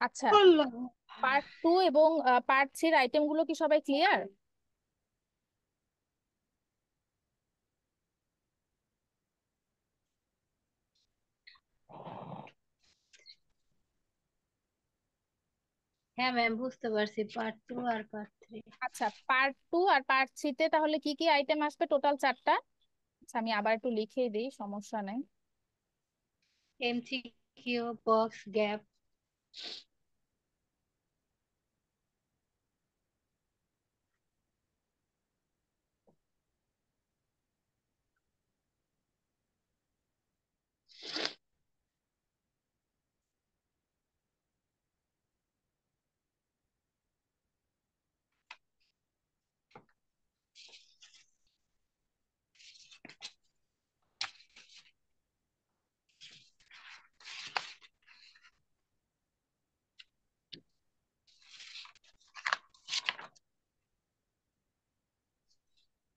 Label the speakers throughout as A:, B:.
A: আচ্ছা,
B: আল্লাহ।
A: পার্ট 2 এবং part 3 item গুলো কি সবাই ক্লিয়ার?
B: হ্যাঁ ম্যাম, বুঝতে পারছি। পার্ট 2 আর পার্ট 3।
A: আচ্ছা, পার্ট 2 আর পার্ট 3 তে তাহলে কি কি আইটেম আসবে? টোটাল 4টা। আচ্ছা, আমি আবার একটু লিখে দিই, সমস্যা নেই।
B: MCQ, box, gap.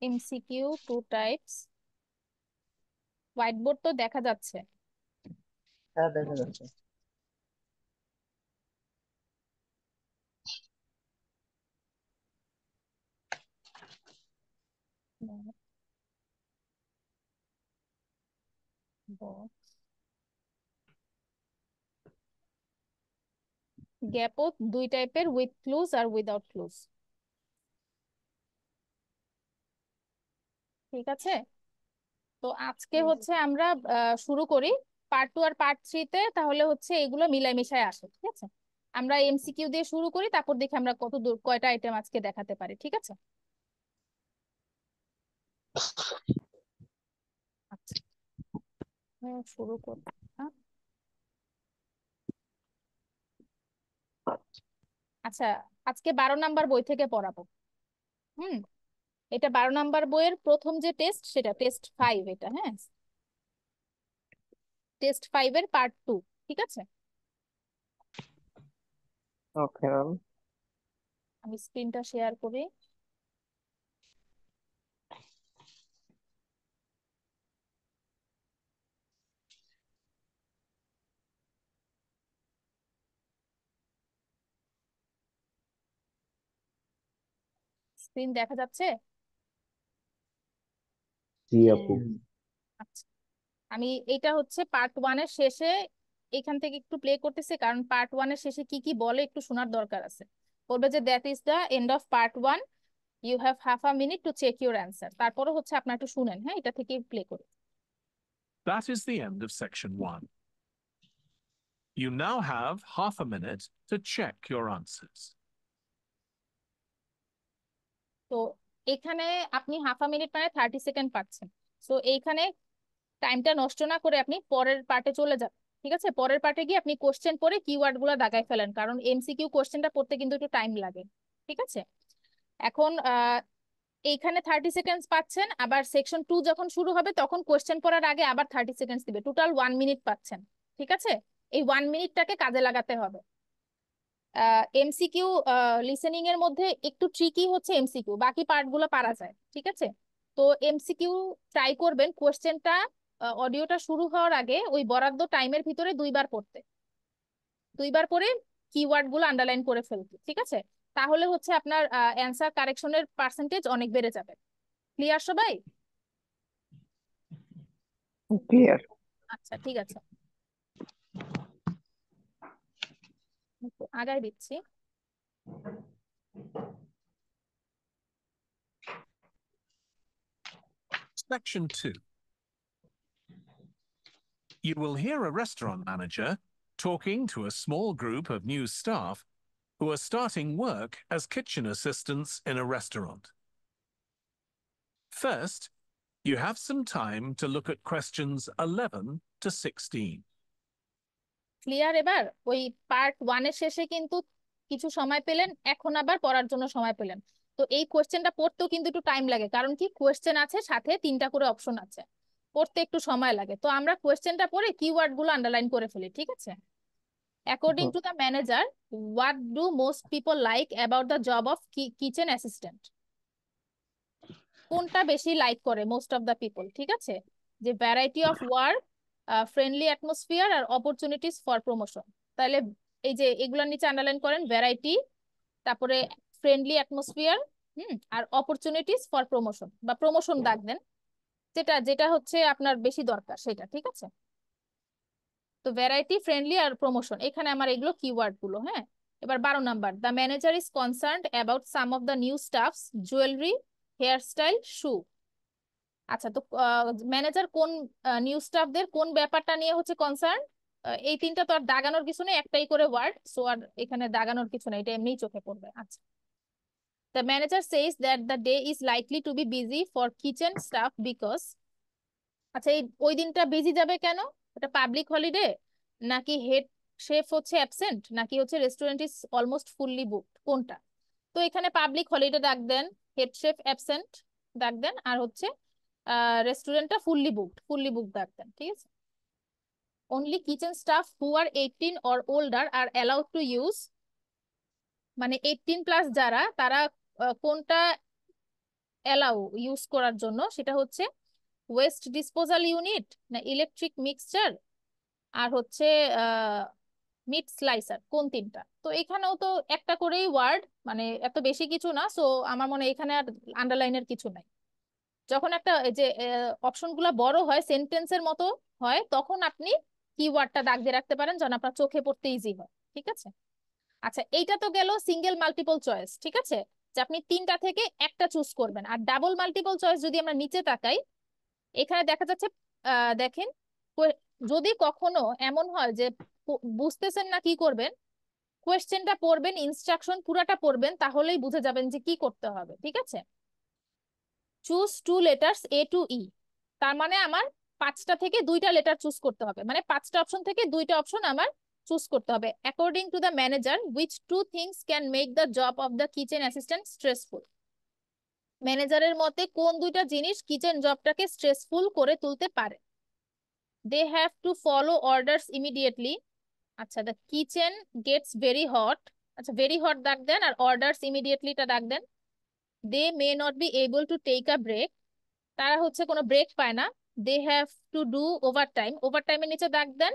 A: MCQ 2 types. White board তো দেখা যাচ্ছে।
C: হ্যাঁ, দেখা যাচ্ছে।
A: গ্যাপও 2 টাইপের, উইথ ক্লুজ আর উইদাউট ক্লুজ। ঠিক আছে, তো আজকে হচ্ছে আমরা শুরু করি পার্ট 2 আর পার্ট 3 তে। তাহলে হচ্ছে এগুলো মিলাই মিশাই আসে, ঠিক আছে? আমরা এমসিকিউ দিয়ে শুরু করি, তারপর দেখি আমরা কত দূর কয়টা আইটেম আজকে দেখাতে পারি, ঠিক আছে? আচ্ছা, শুরু করি। হ্যাঁ? আচ্ছা, আজকে 12 নাম্বার বই থেকে পড়াবো। হুম, এটা 12 নাম্বার বইয়ের প্রথম যে টেস্ট, সেটা টেস্ট 5 এটা। হ্যাঁ, টেস্ট 5 এর পার্ট 2। ঠিক আছে,
C: ওকে ম্যাম।
A: আমি স্ক্রিনটা শেয়ার করি। স্ক্রিন দেখা যাচ্ছে?
D: জি
B: হ্যাঁ।
D: আপু।
A: আচ্ছা, আমি এটা হচ্ছে পার্ট 1 এর শেষে এখান থেকে একটু প্লে করতেছি, কারণ পার্ট 1 এর শেষে কি কি বলে একটু শোনার দরকার আছে। বলবে যে that is the end of part 1, you have half a minute to check your answer. তারপরে হচ্ছে আপনার একটু শুনেন। হ্যাঁ, এটা থেকে প্লে করি।
E: That is the end of section 1. You now have half a minute to check your answers.
A: তো এখানে আপনি হাফ আ মিনিট মানে 30 সেকেন্ড পাচ্ছেন। তো এইখানে টাইমটা নষ্ট না করে আপনি পরের পার্টে চলে যান। ঠিক আছে, পরের পার্টে গিয়ে আপনি কোশ্চেন পড়ে কিওয়ার্ড গুলো দাগায় ফেলেন, কারণ এমসিকিউ কোশ্চেনটা পড়তে কিন্তু একটু টাইম লাগে। ঠিক আছে, এখন এইখানে 30 সেকেন্ড পাচ্ছেন, আবার সেকশন 2 যখন শুরু হবে তখন কোশ্চেন পড়ার আগে আবার 30 সেকেন্ড দিবে, টোটাল 1 মিনিট পাচ্ছেন। ঠিক আছে, এই 1 মিনিটটাকে কাজে লাগাতে হবে। এমসিকিউ লিসেনিং এর মধ্যে একটু ট্রিকি হচ্ছে এমসিকিউ, বাকি পার্ট গুলো পারা যায়। ঠিক আছে, তো এমসিকিউ ট্রাই করবেন কোশ্চেনটা অডিওটা শুরু হওয়ার আগে ওই বরাদ্দ টাইমের ভিতরে 2বার পড়তে, 2বার পরে কিওয়ার্ড গুলো আন্ডারলাইন করে ফেলতে। ঠিক আছে, তাহলে হচ্ছে আপনার অ্যান্সার কারেকশনের পার্সেন্টেজ অনেক বেড়ে যাবে। ক্লিয়ার সবাই?
C: ক্লিয়ার।
A: আচ্ছা, ঠিক আছে, একটু আগায় দিচ্ছি।
E: Section 2. You will hear a restaurant manager talking to a small group of new staff who are starting work as kitchen assistants in a restaurant. First, you have some time to look at questions 11 to 16.
A: Clear? এবার ওই part 1 এর শেষে কিন্তু কিছু সময় পেলেন, এখন আবার পড়ার জন্য সময় পেলেন। তো এই কোয়েশ্চেনটা পড়তেও কিন্তু একটু টাইম লাগে, কারণ কি কোয়েশ্চেন আছে, সাথে 3টা করে অপশন আছে, পড়তে একটু সময় লাগে। তো আমরা কোয়েশ্চেনটা পড়ে কিওয়ার্ড গুলো আন্ডারলাইন করে ফেলি। ঠিক আছে, according to the manager, what do most people like about the job of kitchen assistant? কোনটা বেশি লাইক করে মোস্ট অফ দ্য পিপল? ঠিক আছে, যে variety of work, friendly atmosphere আর অপরচুনিটিস ফর প্রমোশন। তাহলে এই যে এগুলোর নিচে আন্ডারলাইন করেন, ভ্যারাইটি, তারপরে ফ্রেন্ডলি অ্যাটমসফিয়ার, আর অপরচুনিটিস ফর প্রমোশন বা প্রমোশন দাগ দেন, যেটা যেটা হচ্ছে আপনার বেশি দরকার সেটা, ঠিক আছে? তো ভ্যারাইটি, ফ্রেন্ডলি আর প্রমোশন, এখানে আমার এগুলো কিওয়ার্ড গুলো। হ্যাঁ, এবার 12 number, the manager is concerned about some of the new staffs, jewellery, hairstyle, shoe. আচ্ছা, তো ম্যানেজার কোন নিউ স্টাফদের কোন ব্যাপারটা নিয়ে হচ্ছে কনসার্ন? এই তিনটা তো আর দাগানোর কিছু নেই, একটাই করে ওয়ার্ড, সো আর এখানে দাগানোর কিছু নেই, এটা এমনিই চোখে পড়বে। আচ্ছা, the manager says that the day is likely to B busy for kitchen staff because. আচ্ছা, এই ওই দিনটা বিজি যাবে কেন? এটা পাবলিক হলিডে, নাকি হেড শেফ হচ্ছে অ্যাবসেন্ট, নাকি হচ্ছে restaurant is almost fully booked, কোনটা? তো এখানে পাবলিক হলিডে ডাক দেন, হেড শেফ অ্যাবসেন্ট ডাক দেন, আর হচ্ছে রেস্টুরেন্টটা ফুললি বুকড ডাক দেন, ঠিক আছে? Only kitchen staff who are 18 or older are allowed to use, মানে 18+ যারা, তারা কোনটা অ্যালাউ ইউজ করার জন্য, সেটা হচ্ছে ওয়েস্ট ডিসপোজাল ইউনিট, না ইলেকট্রিক মিক্সচার, আর হচ্ছে মিট স্লাইসার, কোন তিনটা? তো এখানেও তো একটা করেই ওয়ার্ড, মানে এত বেশি কিছু না, সো আমার মনে হয় এখানে আর আন্ডারলাইনের কিছু নাই। যখন একটা এই যে অপশনগুলো বড় হয়, সেন্টেন্সের মতো হয়, তখন আপনি কিওয়ার্ডটা দাগ দিয়ে রাখতে পারেন, যেন আপনার চোখে পড়তে ইজি হয়, ঠিক আছে? আচ্ছা, এইটা তো গেল সিঙ্গেল মাল্টিপল চয়েস, ঠিক আছে, যে আপনি তিনটা থেকে একটা চুজ করবেন। আর ডাবল মাল্টিপল চয়েস যদি আমরা নিচে তাকাই, এখানে দেখা যাচ্ছে, দেখেন, যদি কখনো এমন হয় যে বুঝতেছেন না কি করবেন, কোয়েশ্চেনটা পড়বেন, ইনস্ট্রাকশন পুরাটা পড়বেন, তাহলেই বুঝে যাবেন যে কি করতে হবে, ঠিক আছে? চুজ 2 লেটার্স এ টু ই, তার মানে আমার 5টা থেকে 2টা লেটার চুজ করতে হবে, মানে 5টা অপশন থেকে 2টা অপশন আমার চুজ করতে হবে। According to the manager, which 2 things can make the job of the kitchen assistant stressful? ম্যানেজারের মতে কোন 2টা জিনিস কিচেন জবটাকে স্ট্রেসফুল করে তুলতে পারে? They have to follow orders immediately. আচ্ছা, the kitchen gets very hot, আচ্ছা ভেরি হট দাগ দেন, আর অর্ডারস ইমিডিয়েটলিটা দাগ দেন। They may not be able to take a break, তারা হচ্ছে কোনো ব্রেক পায় না। They have to do overtime, ওভারটাইমের নিচে দাগ দেন।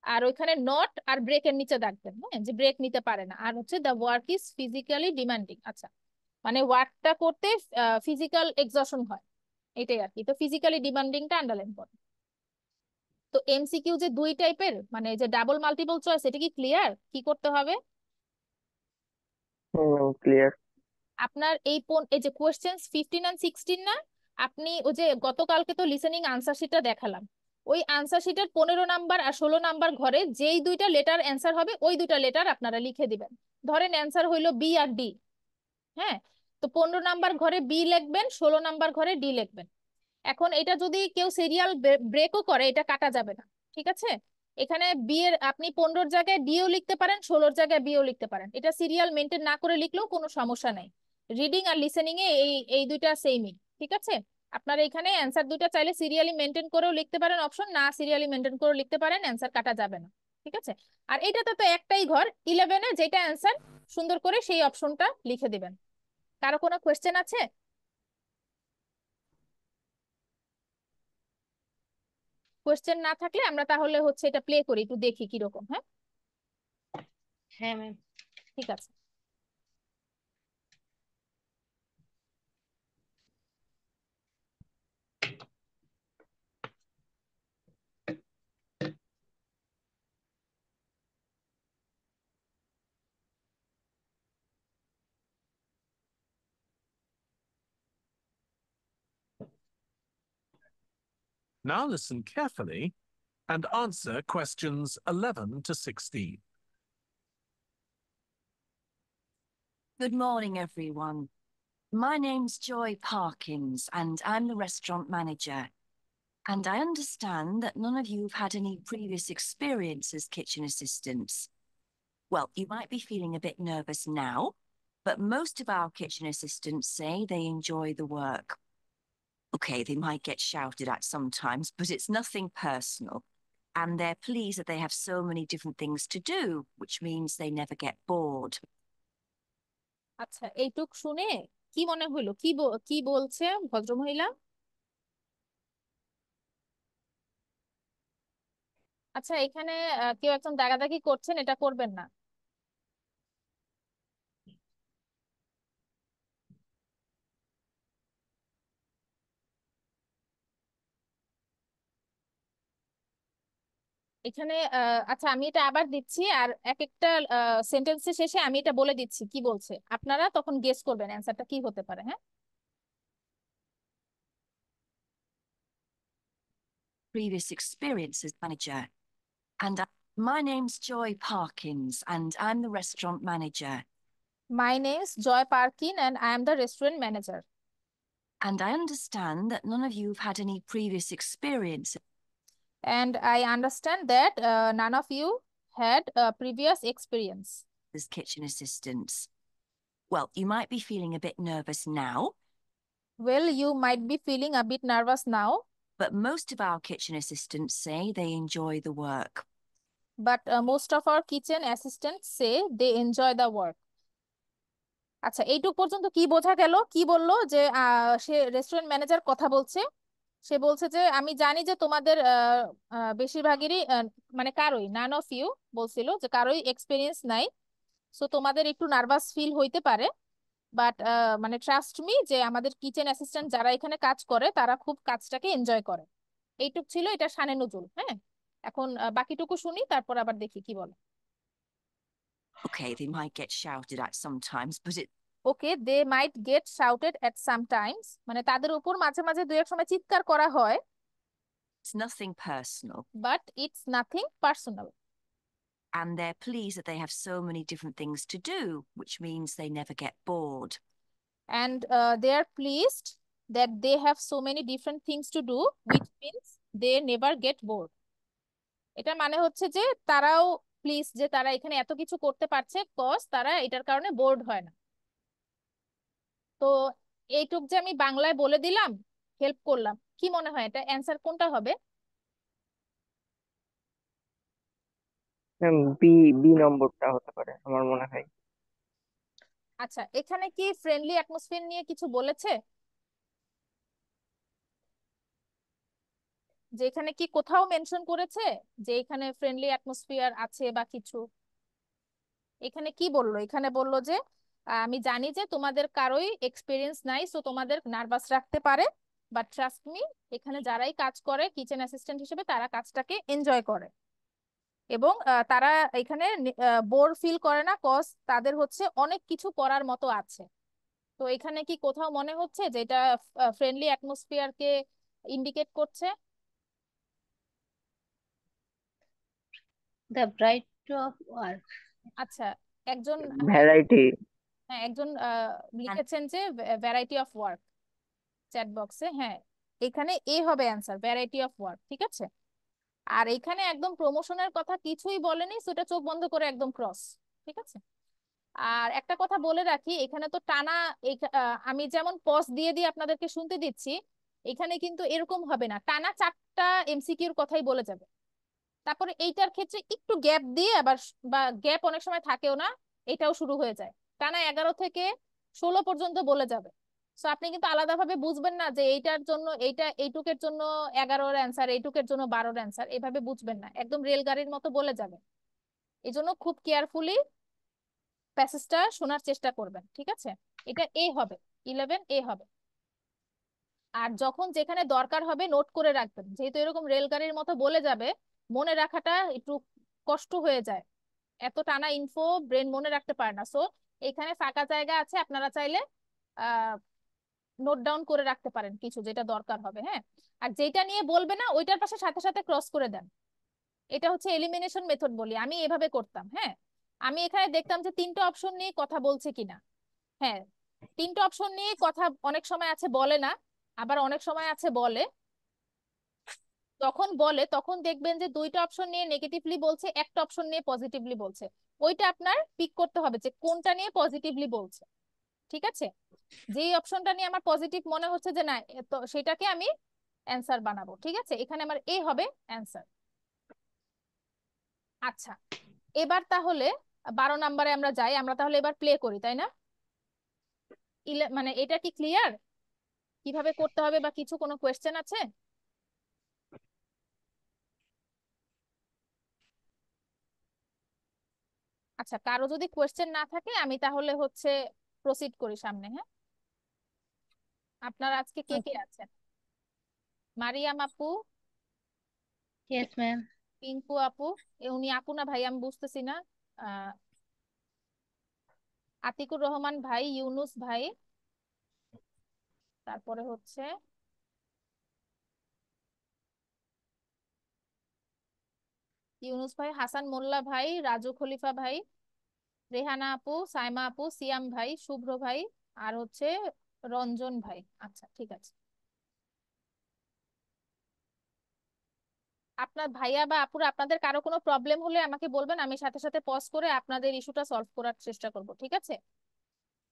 A: আর ওইখানে নট আর ব্রেকের নিচে দাগ দেন, হ্যাঁ, যে ব্রেক নিতে পারে না। আর হচ্ছে the work is physically demanding, আচ্ছা, মানে ওয়ার্কটা করতে ফিজিক্যাল এক্সশন হয়, এটাই আর কি। তো ফিজিক্যালি ডিমান্ডিংটা আন্ডারলাইন করে। তো এমসিকিউ যে 2 টাইপের, মানে যে ডাবল মাল্টিপল চয়েস, এটা কি ক্লিয়ার কি করতে হবে?
C: ক্লিয়ার।
A: আপনার এই যে কোয়েশ্চেন 15 আর 16 না, আপনি ওই যে গতকালকে তো লিসেনিং আনসার শিটটা দেখালাম, ওই আনসার শিটের 15 নাম্বার আর 16 নাম্বার ঘরে যেই 2টা লেটার অ্যান্সার হবে, ওই 2টা লেটার আপনারা লিখে দিবেন। ধরেন অ্যান্সার হইলো বি আর ডি, হ্যাঁ, তো 15 নাম্বার ঘরে বি লিখবেন, 16 নাম্বার ঘরে ডি লিখবেন। এখন এটা যদি কেউ সিরিয়াল ব্রেকও করে, এটা কাটা যাবে না, ঠিক আছে? এখানে বি এর আপনি 15-র জায়গায় ডিও লিখতে পারেন, 16-র জায়গায় বিও লিখতে পারেন, এটা সিরিয়াল মেনটেন না করে লিখলেও কোনো সমস্যা নাই। রিডিং আর লিসেনিং এ এই এই দুইটা সেমই, ঠিক আছে? আপনারা এখানে অ্যান্সার 2টা চাইলে সিরিয়ালি মেনটেন করেও লিখতে পারেন, অপশন না সিরিয়ালি মেনটেন করেও লিখতে পারেন, অ্যান্সার কাটা যাবে না, ঠিক আছে? আর এটাতে তো একটাই ঘর, 11-এ যেটা অ্যান্সার, সুন্দর করে সেই অপশনটা লিখে দিবেন। কারো কোনো কোয়েশ্চেন আছে? কোয়েশ্চেন না থাকলে আমরা তাহলে হচ্ছে এটা প্লে করি, একটু দেখি কিরকম। হ্যাঁ,
B: হ্যাঁ ম্যাম।
A: ঠিক আছে।
E: Now listen carefully and answer questions 11 to 16.
D: Good morning, everyone. My name's Joy Parkins, and I'm the restaurant manager. And I understand that none of you have had any previous experience as kitchen assistants. Well, you might be feeling a bit nervous now, but most of our kitchen assistants say they enjoy the work. Okay, they might get shouted at sometimes, but it's nothing personal. And they're pleased that they have so many different things to do, which means they never get bored.
A: আচ্ছা, এইটুক শুনে কি মনে হলো, কি বলছে ভদ্রমহিলা? আচ্ছা, এখানে কেউ একজন দাগাদাগি করছেন, এটা করবেন না। এখানে আচ্ছা, আমি এটা আবার দিচ্ছি, আর এক একটা সেন্টেন্সের শেষে আমি এটা বলে দিচ্ছি কি বলছে, আপনারা তখন গেস করবেন অ্যান্সারটা কি হতে পারে। হ্যাঁ,
D: Previous experience as manager. And my name's Joy Parkins, and I'm the restaurant manager.
A: My name is Joy Parkin and I am the restaurant manager.
D: And I understand that none of you have had any previous experience
A: and I understand that none of you had previous experience.
D: as kitchen assistants. Well, you might be feeling a bit nervous now,
A: Well, you might be feeling a bit nervous now,
D: but most of our kitchen assistants say they enjoy the work.
A: but most of our kitchen assistants say they enjoy the work. আচ্ছা, এইটুক পর্যন্ত কি বোঝা গেল? কি বললো যে সে restaurant manager কথা বলছে, সে বলছে যে আমি জানি যে তোমাদের বেশিরভাগেরই মানে কারোই, নান অফ ইউ বলছিল যে কারোই এক্সপিরিয়েন্স নাই, সো তোমাদের একটু নার্ভাস ফিল হইতে পারে, বাট মানে ট্রাস্ট মি যে আমাদের কিচেন অ্যাসিস্ট্যান্ট যারা এখানে কাজ করে তারা খুব কাজটাকে এনজয় করে। এইটুক ছিল এটা শানে নজুল। হ্যাঁ, এখন বাকিটুকু শুনি, তারপর আবার দেখি কি বলে।
D: Okay, they might get shouted at sometimes, but
A: okay, they might get shouted at sometimes, মানে তাদের উপর মাঝে মাঝে দু এক সময় চিৎকার করা হয়,
D: it's nothing personal.
A: But it's nothing personal.
D: And they're pleased that they have so many different things to do, which means they never get bored.
A: And they are pleased that they have so many different things to do, which means they never get bored. এটা মানে হচ্ছে যে তারাও please যে তারা এখানে এত কিছু করতে পারছে, কজ তারা এটার কারণে বোর্ড হয় না। তো এইটুক যে আমি বাংলায় বলে দিলাম, হেল্প করলাম, কি মনে হয় এটা অ্যান্সার কোনটা হবে?
C: বি বি নম্বরটা হতে পারে আমার মনে হয়।
A: আচ্ছা, এখানে কি ফ্রেন্ডলি অ্যাটমসফিয়ার নিয়ে কিছু বলেছে? যে এখানে কি কোথাও মেনশন করেছে যে এখানে ফ্রেন্ডলি অ্যাটমসফিয়ার আছে বা কিছু? এখানে কি বললো? এখানে বললো যে আমি জানি যে তোমাদের কারোই এক্সপিরিয়েন্স নাই, সো তোমাদের নার্ভাস রাখতে পারে, বাট ট্রাস্ট মি এখানে যারাই কাজ করে কিচেন অ্যাসিস্ট্যান্ট হিসেবে তারা কাজটাকে এনজয় করে, এবং তারা এখানে বোর ফিল করে না, কজ তাদের হচ্ছে অনেক কিছু করার মতো আছে। তো এখানে কি কোথাও মনে হচ্ছে যে এটা ফ্রেন্ডলি অ্যাটমসফিয়ারকে ইন্ডিকেট করছে?
B: The variety of work.
A: আচ্ছা, একজন
C: ভ্যারাইটি।
A: হ্যাঁ, একজন
D: And
A: লিখেছেন যে ভ্যারাইটি অফ ওয়ার্ক চ্যাট বক্সে। হ্যাঁ, এখানে এ হবে অ্যান্সার, ভ্যারাইটি অফ ওয়ার্ক। ঠিক আছে, আর এখানে একদম প্রমোশনের কথা কিছুই বলেনি, সেটা চোখ বন্ধ করে একদম ক্রস। ঠিক আছে, আর একটা কথা বলে রাখি, এখানে তো টানা আমি যেমন পজ দিয়ে দিয়ে আপনাদেরকে শুনতে দিচ্ছি, এখানে কিন্তু এরকম হবে না, টানা 4টা এমসিকিউর কথাই বলে যাবে। তারপরে এইটার ক্ষেত্রে একটু গ্যাপ দিয়ে আবার বা গ্যাপ অনেক সময় থাকেও না, এটাও শুরু হয়ে যায়, টানা 11 থেকে 16 পর্যন্ত বলে যাবে। সো আপনি কিন্তু আলাদাভাবে বুঝবেন না যে এইটার জন্য এইটা, এইটুকের জন্য 11-এর অ্যান্সার, এইটুকের জন্য 12-এর অ্যান্সার, এভাবে বুঝবেন না, একদম রেলগাড়ির মতো বলে যাবে। এই জন্য খুব কেয়ারফুলি প্যাসেজটা শোনার চেষ্টা করবেন। ঠিক আছে, এটা এ হবে, 11 এ হবে। আর যখন যেখানে দরকার হবে নোট করে রাখবেন, যেহেতু এরকম রেলগাড়ির মতো বলে যাবে, মনে রাখাটা একটু কষ্ট হয়ে যায়, এত টানা ইনফো ব্রেন মনে রাখতে পারে না। সো এখানে ফাঁকা জায়গা আছে, আপনারা চাইলে আহ নোট ডাউন করে রাখতে পারেন কিছু যেটা দরকার হবে। হ্যাঁ, আর যেটা নিয়ে বলবে না ওইটার পাশে সাথে সাথে ক্রস করে দেন। এটা হচ্ছে এলিমিনেশন মেথড বলি, আমি এভাবে করতাম। হ্যাঁ, আমি এখানে দেখতাম যে 3টে অপশন নিয়ে কথা বলছে কিনা। হ্যাঁ, 3টে অপশন নিয়ে কথা অনেক সময় আছে বলে না, আবার অনেক সময় আছে বলে। তখন বলে তখন দেখবেন যে 2টা অপশন নিয়ে নেগেটিভলি বলছে, একটা অপশন নিয়ে পজিটিভলি বলছে, ওইটা আপনার পিক করতে হবে যে কোনটা নিয়ে পজিটিভলি বলছে। ঠিক আছে, যেই অপশনটা নিয়ে আমার পজিটিভ মনে হচ্ছে যে না, তো সেটাকে আমি অ্যান্সার বানাবো। ঠিক আছে, এখানে আমার এ হবে অ্যান্সার। আচ্ছা, এবার তাহলে 12 নম্বরে আমরা যাই, আমরা তাহলে এবার প্লে করি, তাই না? মানে এটা কি ক্লিয়ার কিভাবে করতে হবে বা কিছু কোনো কোয়েশ্চেন আছে? আচ্ছা, কারো যদি কোয়েশ্চেন না থাকে আমি তাহলে হচ্ছে প্রসিড করি সামনে। হ্যাঁ, আপনারা আজকে কে কে
B: Okay.
A: আছেন? মারিয়াম আপু,
B: Yes, ma'am.
A: পিঙ্কু আপু, উনি আপু না ভাই আমি বুঝতেছি না। আহ আতিকুর রহমান ভাই, ইউনুস ভাই, তারপরে হচ্ছে ইউনুস ভাই, হাসান মোল্লা ভাই, রাজু খলিফা ভাই, রেহানা আপু, সাইমা আপু, সিয়াম ভাই, শুভ্র ভাই, আর হচ্ছে রঞ্জন ভাই। আচ্ছা ঠিক আছে। আপনার ভাইয়া বা আপুরা আপনাদের কারো কোনো প্রবলেম হলে আমাকে বলবেন, আমি সাথে সাথে পজ করে আপনাদের ইস্যুটা সলভ করার চেষ্টা করব, ঠিক আছে?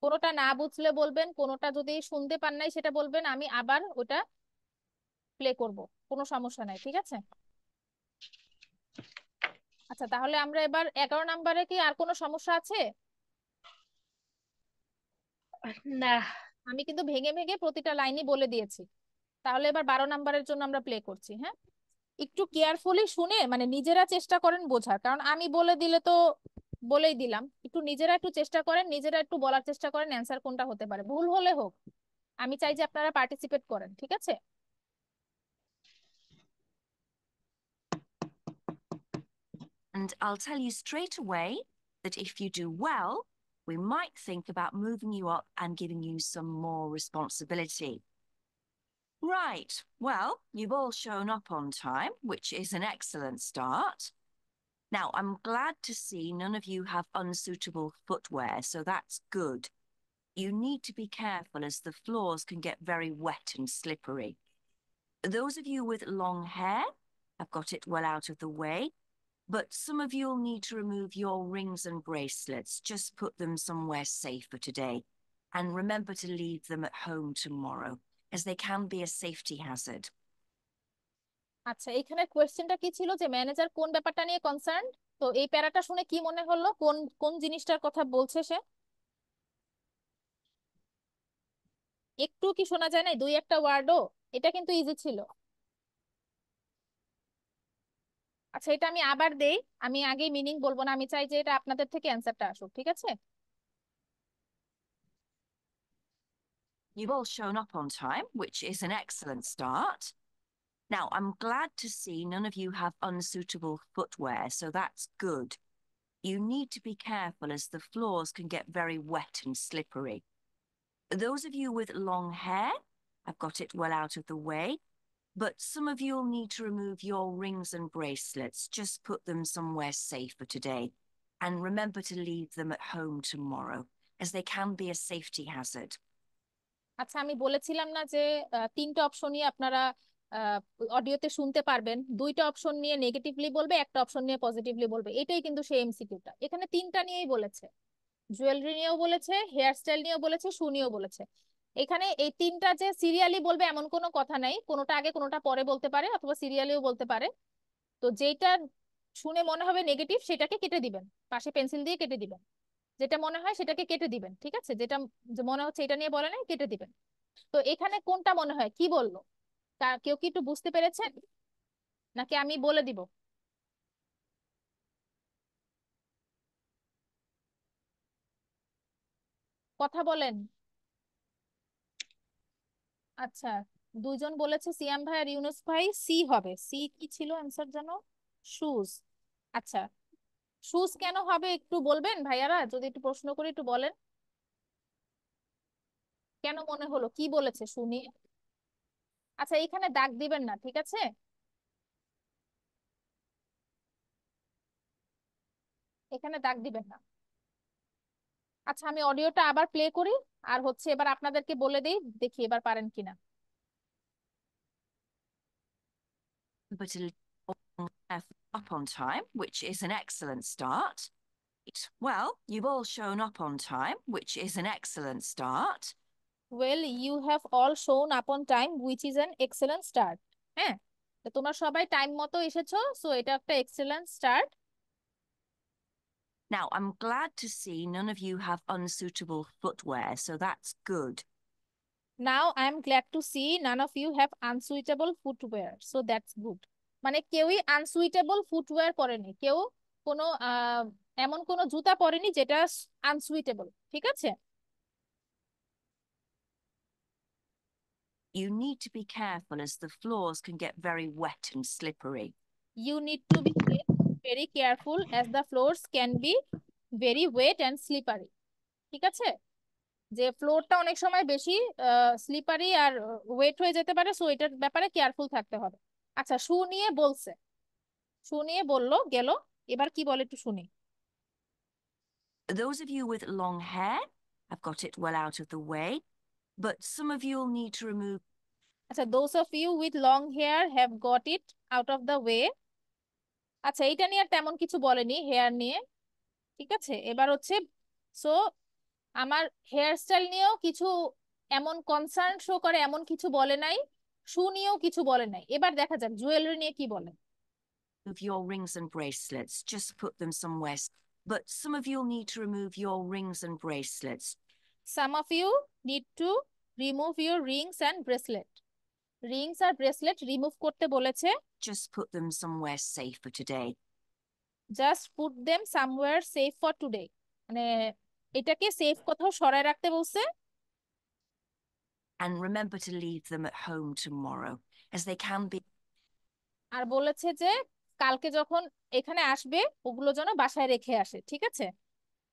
A: কোনোটা না বুঝলে বলবেন, কোনোটা যদি শুনতে পান নাই সেটা বলবেন, আমি আবার ওটা প্লে করব, কোনো সমস্যা নাই, ঠিক আছে? আচ্ছা, তাহলে আমরা এবার 11 নম্বরে কি আর কোনো সমস্যা আছে?
B: না।
A: আমি কিন্তু ভেঙে ভেঙে প্রতিটা লাইনই বলে দিয়েছি। তাহলে এবার 12 নম্বরের জন্য আমরা প্লে করছি। হ্যাঁ, একটু কেয়ারফুলি শুনে মানে নিজেরা চেষ্টা করেন বোঝার, কারণ আমি বলে দিলে তো বলেই দিলাম, একটু নিজেরা একটু চেষ্টা করেন, নিজেরা একটু বলার চেষ্টা করেন অ্যান্সার কোনটা হতে পারে, ভুল হলে হোক। আমি চাই যে আপনারা পার্টিসিপেট করেন, ঠিক আছে?
D: And I'll tell you straight away that if you do well, we might think about moving you up and giving you some more responsibility. Right, well, you've all shown up on time, which is an excellent start. Now, I'm glad to see none of you have unsuitable footwear, so that's good. You need to be careful as the floors can get very wet and slippery. Those of you with long hair have got it well out of the way, but some of you'll need to remove your rings and bracelets. Just put them somewhere safe for today. And remember to leave them at home tomorrow, as they can be a safety hazard.
A: আচ্ছা, এখানে কোয়েশ্চেনটা কি ছিল যে manager কোন ব্যাপারটা নিয়ে concern? তো এই প্যারাটা শুনে কি মনে হলো, কোন কোন জিনিসটার কথা বলছে সে? একটু কি শোনা যায় না? দুই একটা ওয়ার্ডও? এটা কিন্তু ইজি ছিল। আচ্ছা, এটা আমি আবার দেই, আমি আগেই মিনিং বলবো না, আমি চাই যে এটা আপনাদের থেকে অ্যান্সারটা আসুক, ঠিক আছে?
D: You've all shown up on time, which is an excellent start. Now, I'm glad to see none of you have unsuitable footwear, so that's good. You need to be careful as the floors can get very wet and slippery. Those of you with long hair have got it well out of the way, but some of you'll need to remove your rings and bracelets. Just put them somewhere safe for today. And remember to leave them at home tomorrow, as they can be a safety hazard.
A: আচ্ছা, আমি বলেছিলাম না যে তিনটা অপশনই আপনারা অডিওতে শুনতে পারবেন, দুইটা অপশন নিয়ে নেগেটিভলি বলবে, একটা অপশন নিয়ে পজিটিভলি বলবে, এটাই কিন্তু সেই এমসিকিউটা। এখানে তিনটা নিয়েই বলেছে, জুয়েলারি নিয়েও বলেছে, হেয়ার স্টাইল নিয়েও বলেছে, শু নিয়েও বলেছে। এখানে এই তিনটা যে সিরিয়ালি বলবে এমন কোনো কথা নাই, কোনোটা আগে কোনোটা পরে বলতে পারে, অথবা সিরিয়ালিও বলতে পারে। তো যেটা শুনে মনে হবে নেগেটিভ সেটাকে কেটে দিবেন, পাশে পেন্সিল দিয়ে কেটে দিবেন। যেটা মনে হয় সেটাকে কেটে দিবেন, ঠিক আছে? যেটা যে মনে হচ্ছে এটা নিয়ে বলে নাই, কেটে দিবেন। তো এখানে কোনটা মনে হয় কি বললো, কেউ কি একটু বুঝতে পেরেছেন নাকি আমি বলে দিব? কথা বলেন। আচ্ছা, দুইজন বলেছে, সিয়াম ভাই আর ইউনুস ভাই, সি হবে। সি কি ছিল অ্যান্সার জানো? শুজ। আচ্ছা, শুজ কেন হবে একটু বলবেন ভাইয়ারা? যদি একটু প্রশ্ন করি, একটু বলেন কেন মনে হলো, কি বলেছে শুনি। আচ্ছা, এখানে দাগ দিবেন না, ঠিক আছে? এখানে দাগ দিবেন না। আচ্ছা, আমি অডিওটা আবার প্লে করি, আর হচ্ছে এবার আপনাদেরকে বলে দেই, দেখি এবার পারেন কিনা।
D: But to up on time, which is an excellent start. Well, you've all shown up on time, which is an excellent start.
A: Well you have all shown up on time which is an excellent start. হ্যাঁ, তো তোমরা সবাই time মতো এসেছো, so এটা একটা excellent start.
D: Now, I'm glad to see none of you have unsuitable footwear, so that's good.
A: Now I am glad to see none of you have unsuitable footwear, so that's good. মানে কেউই unsuitable footwear পরেনি, কেউ কোনো এমন কোনো জুতা পরেনি যেটা unsuitable, ঠিক আছে?
D: You need to be careful as the floors can get very wet and slippery.
A: You need to be very careful as the floors can be very wet and slippery, ঠিক আছে? যে ফ্লোরটা অনেক সময় বেশি স্লিপারি আর wait হয়ে যেতে পারে, সো এটার ব্যাপারে কেয়ারফুল থাকতে হবে। আচ্ছা, শু নিয়ে বলছে, শু নিয়ে বললো গেল, এবার কি বলে একটু শুনি।
D: Those of you with long hair have got it well out of the way, but some of you will need to remove.
A: আচ্ছা, those of you with long hair have got it out of the way। আচ্ছা, এইটা নিয়ে আর তেমন কিছু বলেনি hair নিয়ে, ঠিক আছে? এবার হচ্ছে সো আমার হেয়ার স্টাইল নিয়েও কিছু এমন কনসার্ন শো করে এমন কিছু বলে নাই, শু নিয়েও কিছু বলে নাই। এবার দেখা যাক জুয়েলারি নিয়ে কি বলে।
D: Of your rings and bracelets, just put them somewhere. But some of you'll need to remove your rings and bracelets.
A: Some of you need to remove your rings and bracelet। Rings আর bracelet remove করতে বলেছে।
D: Just put them somewhere safe for today.
A: Just put them somewhere safe for today, মানে এটাকে safe কোথাও সরায় রাখতে বলছে।
D: And remember to leave them at home tomorrow, as they can be
A: আর বলেছে যে কালকে যখন এখানে আসবে ওগুলো যেন বাসায় রেখে আসে, ঠিক আছে?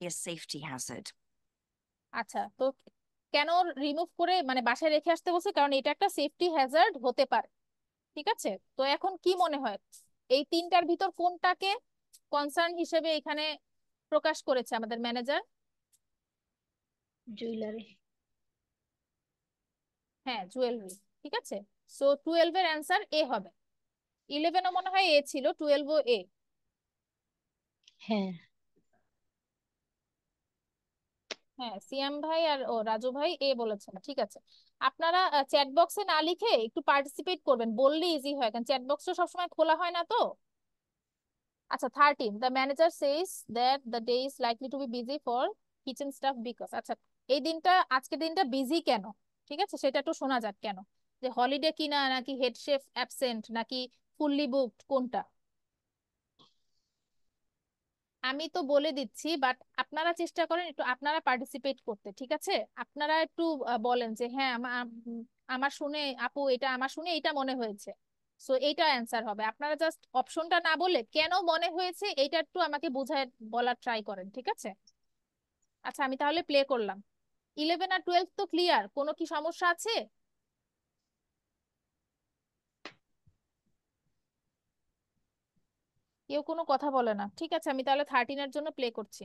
D: a safety hazard.
A: আচ্ছা, তো কেন রিমুভ করে মানে বাসায় রেখে আসতে বলছে? কারণ এটা একটা সেফটি হ্যাজার্ড হতে পারে, ঠিক আছে? তো এখন কি মনে হয় এই তিনটার ভিতর কোনটাকে কনসার্ন হিসেবে এখানে প্রকাশ করেছে আমাদের ম্যানেজার?
B: জুয়েলারি।
A: হ্যাঁ, জুয়েলারি, ঠিক আছে। সো 12 এর অ্যান্সার এ হবে। 11ও মনে হয় এ ছিল, 12ও এ।
B: হ্যাঁ।
A: হ্যাঁ, সিয়াম ভাই আর রাজু ভাই এ বলেছেন, ঠিক আছে। আপনারা চ্যাট বক্সে না লিখে একটু পার্টিসিপেট করবেন, বললে ইজি হয়, কারণ চ্যাট বক্স তো সবসময় খোলা হয় না তো। আচ্ছা, 13 the manager says that the day is likely to B busy for kitchen staff because. আচ্ছা, এই দিনটা আজকের দিনটা বিজি কেন, ঠিক আছে? সেটা একটু শোনা যাক। কেন? যে হলিডে কিনা, নাকি হেড শেফ অ্যাবসেন্ট, নাকি ফুললি বুকড, কোনটা? আমি তো বলে দিচ্ছি, বাট আপনারা চেষ্টা করেন একটু আপনারা পার্টিসিপেট করতে, ঠিক আছে? আপনারা একটু বলেন যে হ্যাঁ আমার শুনে আপু, এটা আমার শুনে এটা মনে হয়েছে, সো এইটা অ্যান্সার হবে। আপনারা জাস্ট অপশনটা না বলে কেন মনে হয়েছে এইটা একটু আমাকে বুঝায় বলার ট্রাই করেন, ঠিক আছে? আচ্ছা, আমি তাহলে প্লে করলাম। 11 আর 12 তো ক্লিয়ার, কোনো কি সমস্যা আছে? কেউ কোনো কথা বলে না, ঠিক আছে। আমি তাহলে 13 এর জন্য প্লে করছি।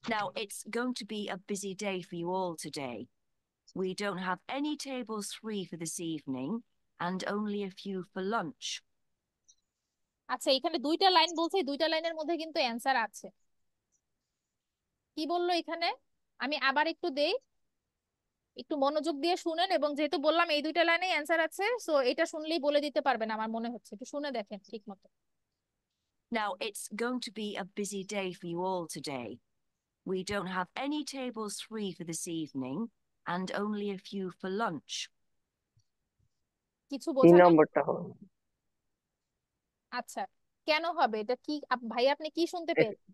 D: Now, it's going to be a busy day for you all today. We don't have any tables free for this evening and only a few for lunch.
A: আচ্ছা, এখানে দুইটা লাইন বলছে, এই দুইটা লাইনের মধ্যে কিন্তু অ্যান্সার আছে। কি বললো এখানে? আমি আবার একটু দেই, একটু মনোযোগ দিয়ে শুনেন, এবং যেহেতু বললাম এই দুইটা লাইনেই অ্যান্সার আছে, সো এটা শুনলেই বলে দিতে পারবেন আমার মনে হচ্ছে। একটু শুনে দেখেন ঠিক মতো।
D: Now, it's going to be a busy day for you all today. We don't have any tables free for this evening and only a few for lunch.
A: কিছু
C: 3
A: বোঝা গেল?
C: নম্বরটা হবে।
A: আচ্ছা, কেন হবে এটা? কি ভাই আপনি কি শুনতে
C: এ-
A: পেয়েছেন?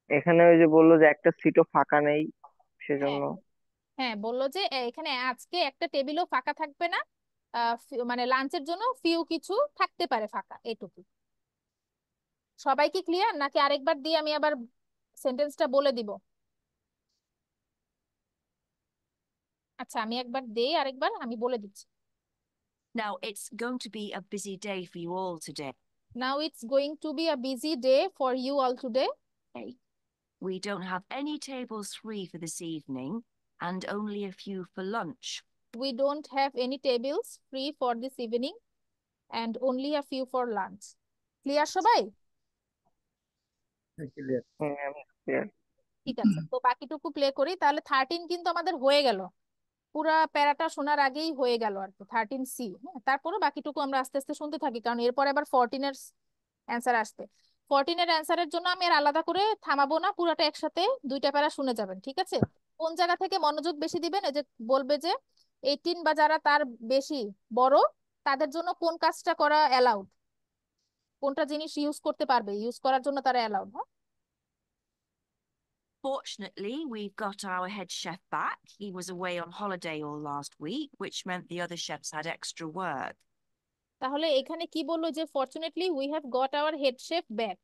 C: এখানে ওই যে বললো যে একটা সিটও ফাঁকা নেই,
A: হ্যাঁ,
C: সেজন্য।
A: হ্যাঁ, বললো যে এখানে আজকে একটা টেবিলও ফাঁকা থাকবে না, মানে লাঞ্চের জন্য ফিউ কিছু থাকতে পারে ফাঁকা, এটুকু। সবাই কি ক্লিয়ার, নাকি আরেকবার দিয়ে আমি আবার সেন্টেন্সটা বলে দিব? আচ্ছা, আমি একবার দেই, আরেকবার আমি বলে দিচ্ছি।
D: Now, it's going to be a busy day for you all today.
A: Now it's going to be a busy day for you all today.
D: We don't have any tables free for this evening and only a few for lunch.
A: We don't have any tables free for this evening and only a few for lunch. Clear সবাই?
C: আমি clear।
A: ঠিক আছে, তো বাকিটুকু play করি তাহলে। 13 কিন্তু আমাদের হয়ে গেল, পুরা প্যারাটা শোনার আগেই হয়ে গেল আর কি, 13C। হ্যাঁ, তারপরে বাকিটুকু আমরা আস্তে আস্তে শুনতে থাকি, কারণ এরপরে আবার 14 এর অ্যান্সার আসবে। 14 এর অ্যান্সারের জন্য আমি আর আলাদা করে থামাবো না, পুরাটা একসাথে দুইটা প্যারা শুনে যাবেন, ঠিক আছে? কোন জায়গা থেকে মনোযোগ বেশি দিবেন, এই যে বলবে যে 18 বা যারা তার বেশি বড় তাদের জন্য কোন কাজটা করা অ্যালাউড, কোনটা জিনিস ইউজ করতে পারবে, ইউজ করার জন্য তারা অ্যালাউড। হ্যাঁ,
D: Fortunately, we've got our head chef back. He was away on holiday all last week, which meant the other chefs had extra work.
A: তাহলে এখানে কি বললো যে fortunately we have got our head chef back,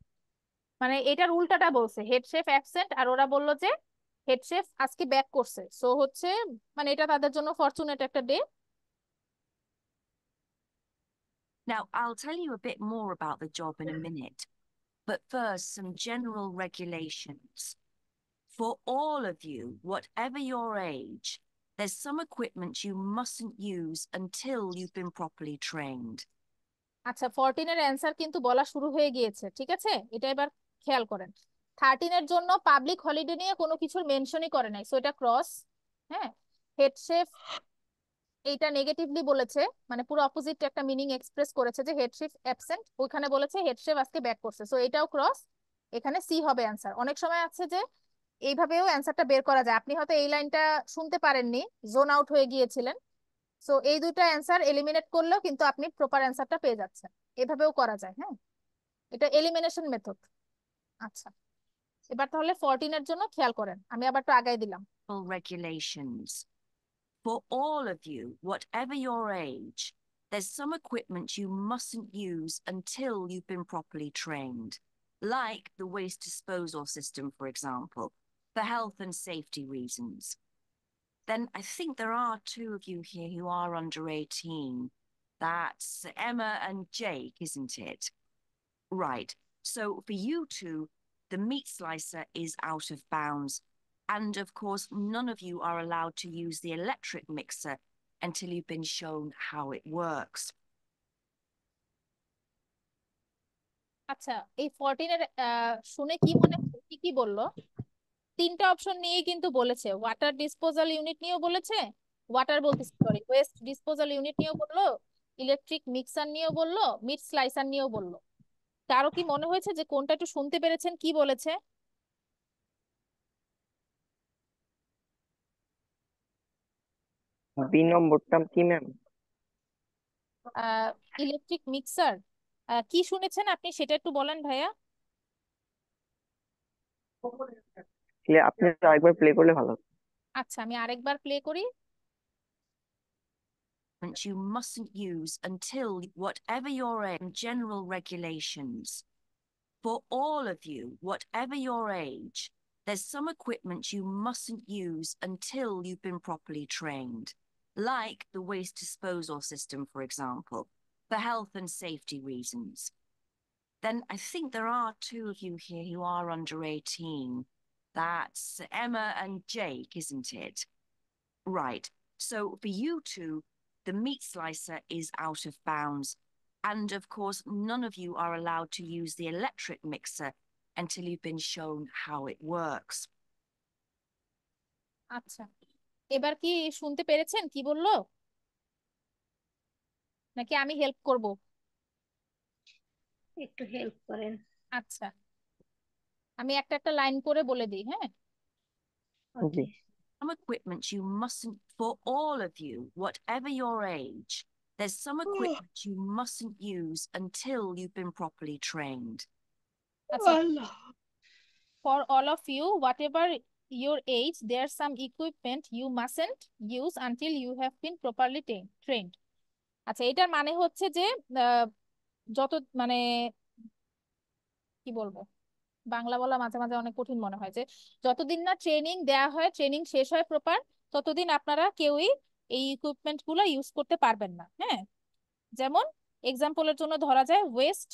A: মানে এটার উল্টাটা বলছে, head chef absent আর ওরা বললো যে হেড শেফ আজকে ব্যাক করছে, সো হচ্ছে মানে এটা তাদের জন্য ফরচুনেট একটা day.
D: Now, I'll tell you a bit more about the job in a minute, but first, some general regulations. For all of you, whatever your age, there's some equipment you mustn't use until you've been properly trained.
A: আচ্ছা, 14 এর answer কিন্তু বলা শুরু হয়ে গিয়েছে, ঠিক আছে, এটা এবার খেয়াল করেন। 13 এর জন্য পাবলিক হলিডে নিয়ে কোনো কিছুর মেনশনই করে নাই, সো এটা ক্রস। হ্যাঁ, হেড শেফ এইটা নেগেটিভলি বলেছে, মানে পুরো অপোজিট একটা মিনিং এক্সপ্রেস করেছে যে হেড শেফ অ্যাবসেন্ট, ওখানে বলেছে হেড শেফ আজকে ব্যাক করছে, সো এটাও ক্রস। এখানে সি হবে অ্যান্সার। অনেক সময় আছে যে এইভাবেও অ্যান্সারটা বের করা যায়, আপনি হয়তো এই লাইনটা শুনতে পারেননি, জোন আউট হয়ে গিয়েছিলেন, সো এই দুটো অ্যান্সার এলিমিনেট করলেও কিন্তু আপনি প্রপার অ্যান্সারটা পেয়ে যাচ্ছেন, এভাবেও করা যায়। হ্যাঁ, এটা এলিমিনেশন মেথড। আচ্ছা, এবার তাহলে 14 এর জন্য খেয়াল করেন, আমি আবার একটু আগাই দিলাম।
D: Regulations. For all of you, whatever your age, there's some equipment you mustn't use until you've been properly trained, like the waste disposal system, for example, for health and safety reasons. Then I think there are two of you here who are under 18. That's Emma and Jake, isn't it? Right. So for you two, the meat slicer is out of bounds. And of course, none of you are allowed to use the electric mixer until you've been shown how it works.
A: আচ্ছা, এই 14 এর শুনে কি মনে কি কি বললো? তিনটা অপশন নিয়ে কিন্তু বলেছে, ওয়াটার ডিসপোজাল ইউনিট নিয়েও বলেছে, ওয়াটার বলতেছি সরি, ওয়েস্ট ডিসপোজাল ইউনিট নিয়েও বললো, ইলেকট্রিক মিক্সার নিয়েও বললো, মিট স্লাইসার নিয়েও বললো। কারো কি মনে হয়েছে যে কোনটা একটু শুনতে পেরেছেন কি বলেছে?
C: বি নম্বরটা কি ম্যাম?
A: ইলেকট্রিক মিক্সার, কি শুনেছেন আপনি সেটা একটু বলেন ভাইয়া।
C: আপনি আরেকবার প্লে করলে ভালো হতো।
A: আচ্ছা, আমি আরেকবার প্লে করি।
D: You mustn't use until whatever your age, general regulations. For all of you, whatever your age, there's some equipment you mustn't use until you've been properly trained, like the waste disposal system, for example, for health and safety reasons. Then I think there are two of you here who are under 18. That's Emma and Jake, isn't it? Right. So for you two, the meat slicer is out of bounds. And of course, none of you are allowed to use the electric mixer until you've been shown how it works.
A: আচ্ছা, এবার কি শুনতে পেরেছেন কি বললো, নাকি আমি help করব?
B: একটু হেল্প করেন।
A: আচ্ছা, আমি একটা একটা লাইন করে বলে দিই। হ্যাঁ,
C: জি।
B: ওকে।
D: Some equipment you mustn't, for all of you, whatever your age, there's some equipment you mustn't use until you've been properly trained.
A: আচ্ছা, for all of you whatever your age there's some equipment you mustn't use until you have been properly trained. আচ্ছা, এটার মানে হচ্ছে যে আহ, যত মানে কি বলবো, বাংলা বলা মাঝে মাঝে অনেক কঠিন মনে হয়, যে যতদিন না ট্রেনিং দেয়া হয়, ট্রেনিং শেষ হয় প্রপার, ততদিন আপনারা কেউই এই ইকুইপমেন্ট গুলো ইউজ করতে পারবেন না। হ্যাঁ, যেমন এক্সাম্পলের জন্য ধরা যায় West,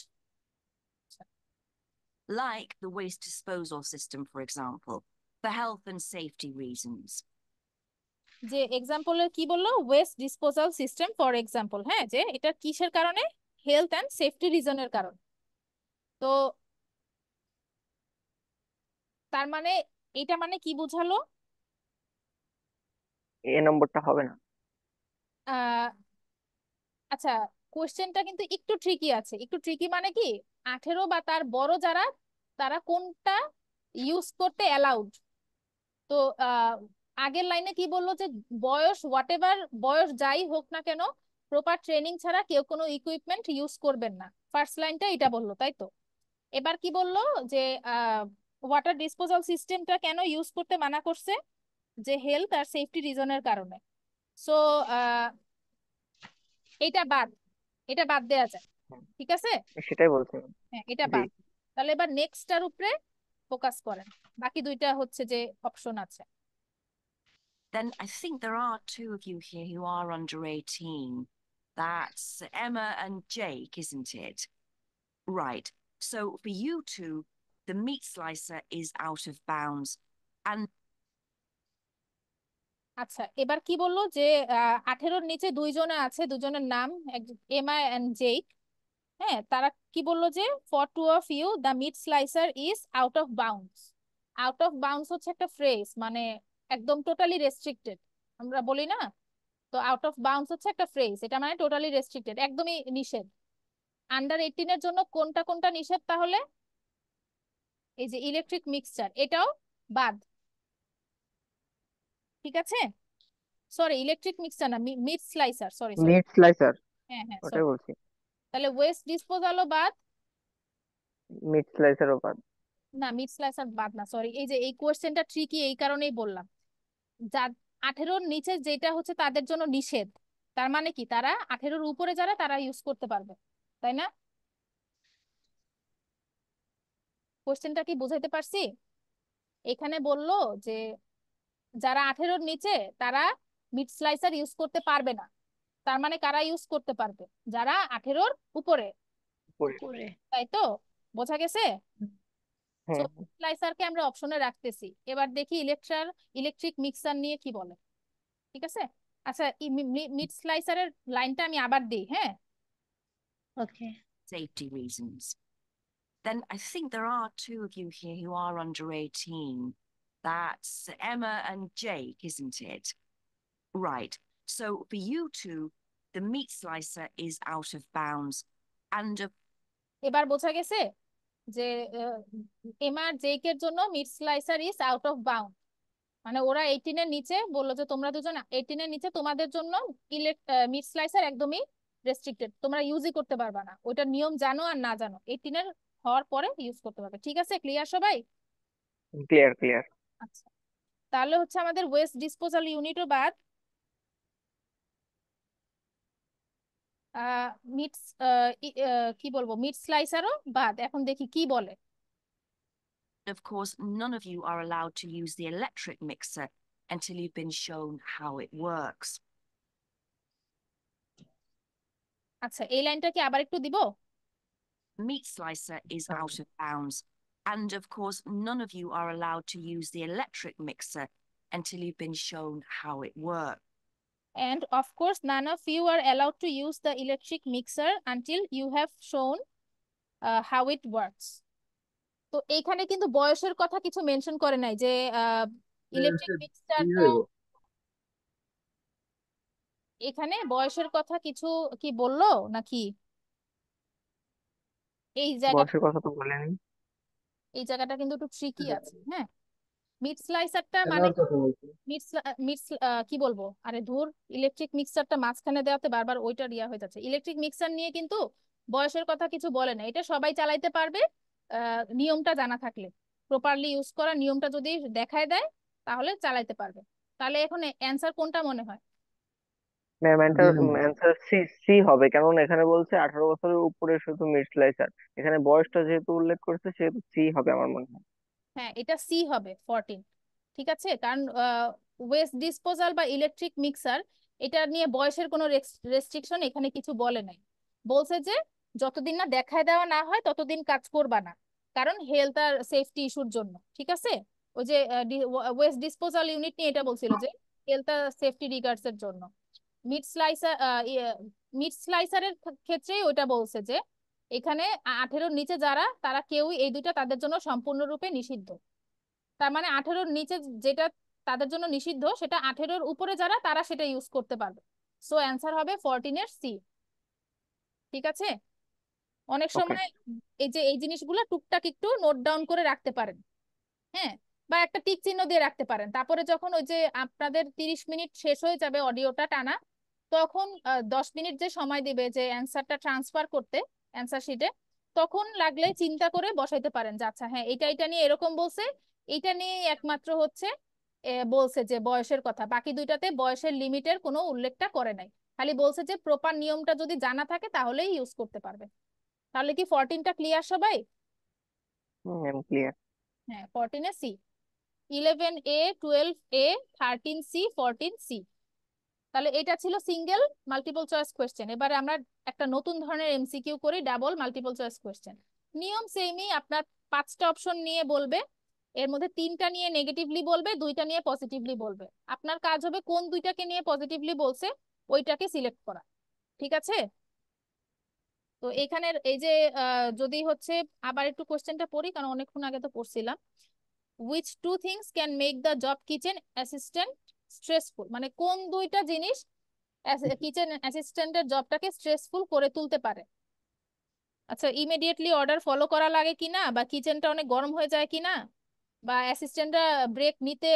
D: Like the waste disposal system, for example, for health and safety reasons.
A: যে এক্সাম্পলের কি বললো, waste disposal system for example. হ্যাঁ, যে এটা কিসের কারণে, হেলথ অ্যান্ড সেফটি রিজনের কারণে। তো তার মানে এটা মানে কি বুঝালো?
C: এ নম্বরটা হবে না।
A: আহ আচ্ছা, কোশ্চেনটা কিন্তু একটু ট্রিকি আছে। একটু ট্রিকি মানে কি, 18 বা তার বড় যারা, তারা কোনটা ইউজ করতে অ্যালাউড। তো আগের লাইনে কি বললো যে বয়স হোয়াট এভার, বয়স যাই হোক না কেন, প্রপার ট্রেনিং ছাড়া কেউ কোনো ইকুইপমেন্ট ইউজ করবেন না। ফার্স্ট লাইনটা এটা বললো, তাই তো? এবার কি বললো যে ওয়াটার ডিসপোজাল সিস্টেমটা কেন ইউজ করতে মানা করছে? যে হেলথ আর সেফটি রিজনের কারণে। সো এটা বাদ, এটা বাদ দেয়া যায়, ঠিক আছে?
C: সেটাই বলছিলাম।
A: হ্যাঁ, এটা
C: জি।
A: বাদ। তাহলে এবার নেক্সটটার উপরে ফোকাস করেন। বাকি দুইটা হচ্ছে যে অপশন আছে।
D: Then I think there are two of you here who are under 18. That's Emma and Jake, isn't it? Right. So for you two, the meat slicer is out of bounds. And
A: আচ্ছা, এবার কি বললো যে 18-র নিচে দুইজনে আছে, দুজনের নাম এমা এন্ড জেক। হ্যাঁ, তারা কি বললো যে for two of you the meat slicer is out of bounds. Out of bounds হচ্ছে একটা ফ্রেজ, মানে একদম টোটালি রেস্ট্রিক্টেড আমরা বলি না? তো আউট অফ বাউন্ডস হচ্ছে একটা ফ্রেজ, এটা মানে টোটালি রেস্ট্রিক্টেড, একদমই নিষেধ। আন্ডার 18-এর জন্য কোনটা কোনটা নিষেধ তাহলে? এই যে ইলেকট্রিক মিক্সচার, এটাও বাদ, ঠিক আছে? সরি, ইলেকট্রিক মিক্সচার না, meet slicer, sorry sorry.
C: Meet slicer,
A: হ্যাঁ হ্যাঁ,
C: ওটাই
A: সরি।
C: বলছি।
A: তাহলে ওয়েস্ট ডিসপোজালও বাদ।
C: মিট স্লাইসারও বাদ।
A: না, মিট স্লাইসার বাদ না, সরি। এই যে এই কোয়েশ্চেনটা ট্রিকি এই কারণেই বললাম। যা 18-র নিচে যেটা হচ্ছে তাদের জন্য নিষেধ, তার মানে কি তারা 18-র উপরে যারা তারা ইউজ করতে পারবে, তাই না? কোয়েশ্চেনটা কি বুঝাইতে পারছি? এখানে বললো যে যারা 18-র নিচে তারা মিট স্লাইসার ইউজ করতে পারবে না, তার মানে কারা ইউজ করতে পারবে? যারা 18-র উপরে,
C: উপরে।
B: উপরে।
A: তাই তো? বোঝা গেছে? সো
C: হ্যাঁ।
A: স্লাইসারকে আমরা অপশনে রাখতেছি। এবার দেখি ইলেকট্রিক মিক্সার নিয়ে কি বলে, ঠিক আছে? আচ্ছা, মিট স্লাইসারের লাইনটা আমি আবার দিই, হ্যাঁ?
B: Okay.
D: safety reasons. Then I think there are two of you here who are under 18. That's Emma and Jake, isn't it? Right. So for you two, the meat slicer is out of bounds. And
A: এবার বোঝা গেছে যে এমা আর জেকের জন্য meet slicer is out of bound, মানে ওরা 18-এর নিচে, বললো যে তোমরা দুজন 18-এর নিচে, তোমাদের জন্য মিট স্লাইসার একদমই রেস্ট্রিক্টেড, তোমরা ইউজই করতে পারবা না। ওইটার নিয়ম জানো আর না জানো, 18-এর হওয়ার পরে ইউজ করতে পারবে, ঠিক আছে? ক্লিয়ার সবাই?
C: Clear clear.
A: আচ্ছা, তাহলে হচ্ছে আমাদের ওয়েস্ট ডিসপোজাল ইউনিটও বাদ, মিট কি বলবো, মিট স্লাইসারও বাদ। এখন দেখি কি বলে।
D: of course, none of you are allowed to use the electric mixer until you've been shown how it works.
A: আচ্ছা, এই লাইনটা কি আবার একটু দিব?
D: Meat slicer is out of bounds. And of course, none of you are allowed to use the electric mixer until you've been shown how it works.
A: And of course, none of you are allowed to use the electric mixer until you have shown how it works. তো এইখানে কিন্তু বয়সের কথা কিছু mention করে নাই যে electric মিক্সারটা, এখানে বয়সের কথা কিছু কি বললো নাকি? এই জায়গাটা,
C: বয়সের কথা তো বলেনি।
A: এই জায়গাটা কিন্তু একটু ট্রিকি আছে, হ্যাঁ। মিট স্লাইসারটা মানে মিট মিট কি বলবো, আরে ধুর, ইলেকট্রিক মিক্সারটা মাঝখানে দেওয়াতে বারবার ওইটা রিয়া হয়ে যাচ্ছে। ইলেকট্রিক মিক্সার নিয়ে কিন্তু বয়সের কথা কিছু বলে না, এটা সবাই চালাইতে পারবে নিয়মটা জানা থাকলে, প্রপারলি ইউজ করার নিয়মটা যদি দেখায় দেয় তাহলে চালাইতে পারবে। তাহলে এখন অ্যান্সার কোনটা মনে হয়?
C: ম্যাম অ্যান্সার সি, সি হবে, কারণ এখানে বলছে 18 বছরের উপরে শুধু মিড স্লাইসার, এখানে বয়সটা যেহেতু উল্লেখ করেছে সেহেতু সি হবে আমার মনে হয়।
A: হ্যাঁ, এটা সি হবে, 14, ঠিক আছে? কারণ ওয়েস্ট ডিসপোজাল বা ইলেকট্রিক মিক্সার, এটা নিয়ে বয়সের কোনো রেস্ট্রিকশন এখানে কিছু বলে নাই। বলছে যে যতদিন না দেখায় দেওয়া না হয় ততদিন কাজ করবা না, কারণ হেলথ আর সেফটি ইস্যুর জন্য, ঠিক আছে? ওই যে ওয়েস্ট ডিসপোজাল ইউনিট নিয়ে এটা বলছিল যে হেলথ আর সেফটি রিগার্ডস এর জন্য। মিড স্লাইসার, মিড স্লাইসারের ক্ষেত্রেই ওইটা বলছে যে এখানে 18-র নিচে যারা, তারা কেউই, এই দুইটা তাদের জন্য সম্পূর্ণরূপে নিষিদ্ধ। তার মানে 18-র নিচে যেটা তাদের জন্য নিষিদ্ধ, সেটা 18-র উপরে যারা, তারা সেটা ইউজ করতে পারবে। সো অ্যান্সার হবে 14-এর সি, ঠিক আছে? অনেক
C: ওকে।
A: সময় এই যে এই জিনিসগুলো টুকটাক একটু নোট ডাউন করে রাখতে পারেন, হ্যাঁ, বা একটা টিক চিহ্ন দিয়ে রাখতে পারেন। তারপরে যখন ওই যে আপনাদের 30 মিনিট শেষ হয়ে যাবে অডিওটা টানা, তখন 10 মিনিট যে সময় দিবে যে অ্যান্সারটা ট্রান্সফার করতে অ্যান্সার শিটে, তখন লাগলে চিন্তা করে বসাইতে পারেন যে আচ্ছা হ্যাঁ এটা নিয়ে এরকম বলছে, এইটা নিয়ে একমাত্র হচ্ছে বলছে যে বয়সের কথা, বাকি দুইটাতে বয়সের লিমিটের কোনো উল্লেখটা করে নাই, খালি বলছে যে প্রপার নিয়মটা যদি জানা থাকে তাহলেই ইউজ করতে পারবে। তাহলে কি 14টা ক্লিয়ার সবাই?
C: আমি ক্লিয়ার।
A: হ্যাঁ, 14-এ C, 11A, 12A, 13C, 14C। তাহলে এটা ছিল সিঙ্গেল মাল্টিপল চয়েস কোয়েশ্চেন। এবারে আমরা একটা নতুন ধরনের এমসিকিউ করি, ডাবল মাল্টিপল চয়েস কোয়েশ্চেন। নিয়ম সেমই, আপনার 5টা অপশন নিয়ে বলবে, এর মধ্যে 3টা নিয়ে নেগেটিভলি বলবে, 2টা নিয়ে পজিটিভলি বলবে। আপনার কাজ হবে কোন 2টাকে নিয়ে পজিটিভলি বলছে ওইটাকে সিলেক্ট করা, ঠিক আছে? তো এখানের এই যে যদি হচ্ছে আবার একটু কোশ্চেনটা পড়ি, কারণ অনেকক্ষণ আগে তো পড়ছিলাম। which two things can make the job kitchen assistant stressful, মানে কোন 2টা জিনিস কিচেন অ্যাসিস্ট্যান্টের জবটাকে স্ট্রেসফুল করে তুলতে পারে। আচ্ছা, ইমিডিয়েটলি অর্ডার ফলো করা লাগে কিনা, বা কিচেনটা অনেক গরম হয়ে যায় কিনা, বা অ্যাসিস্ট্যান্টরা ব্রেক নিতে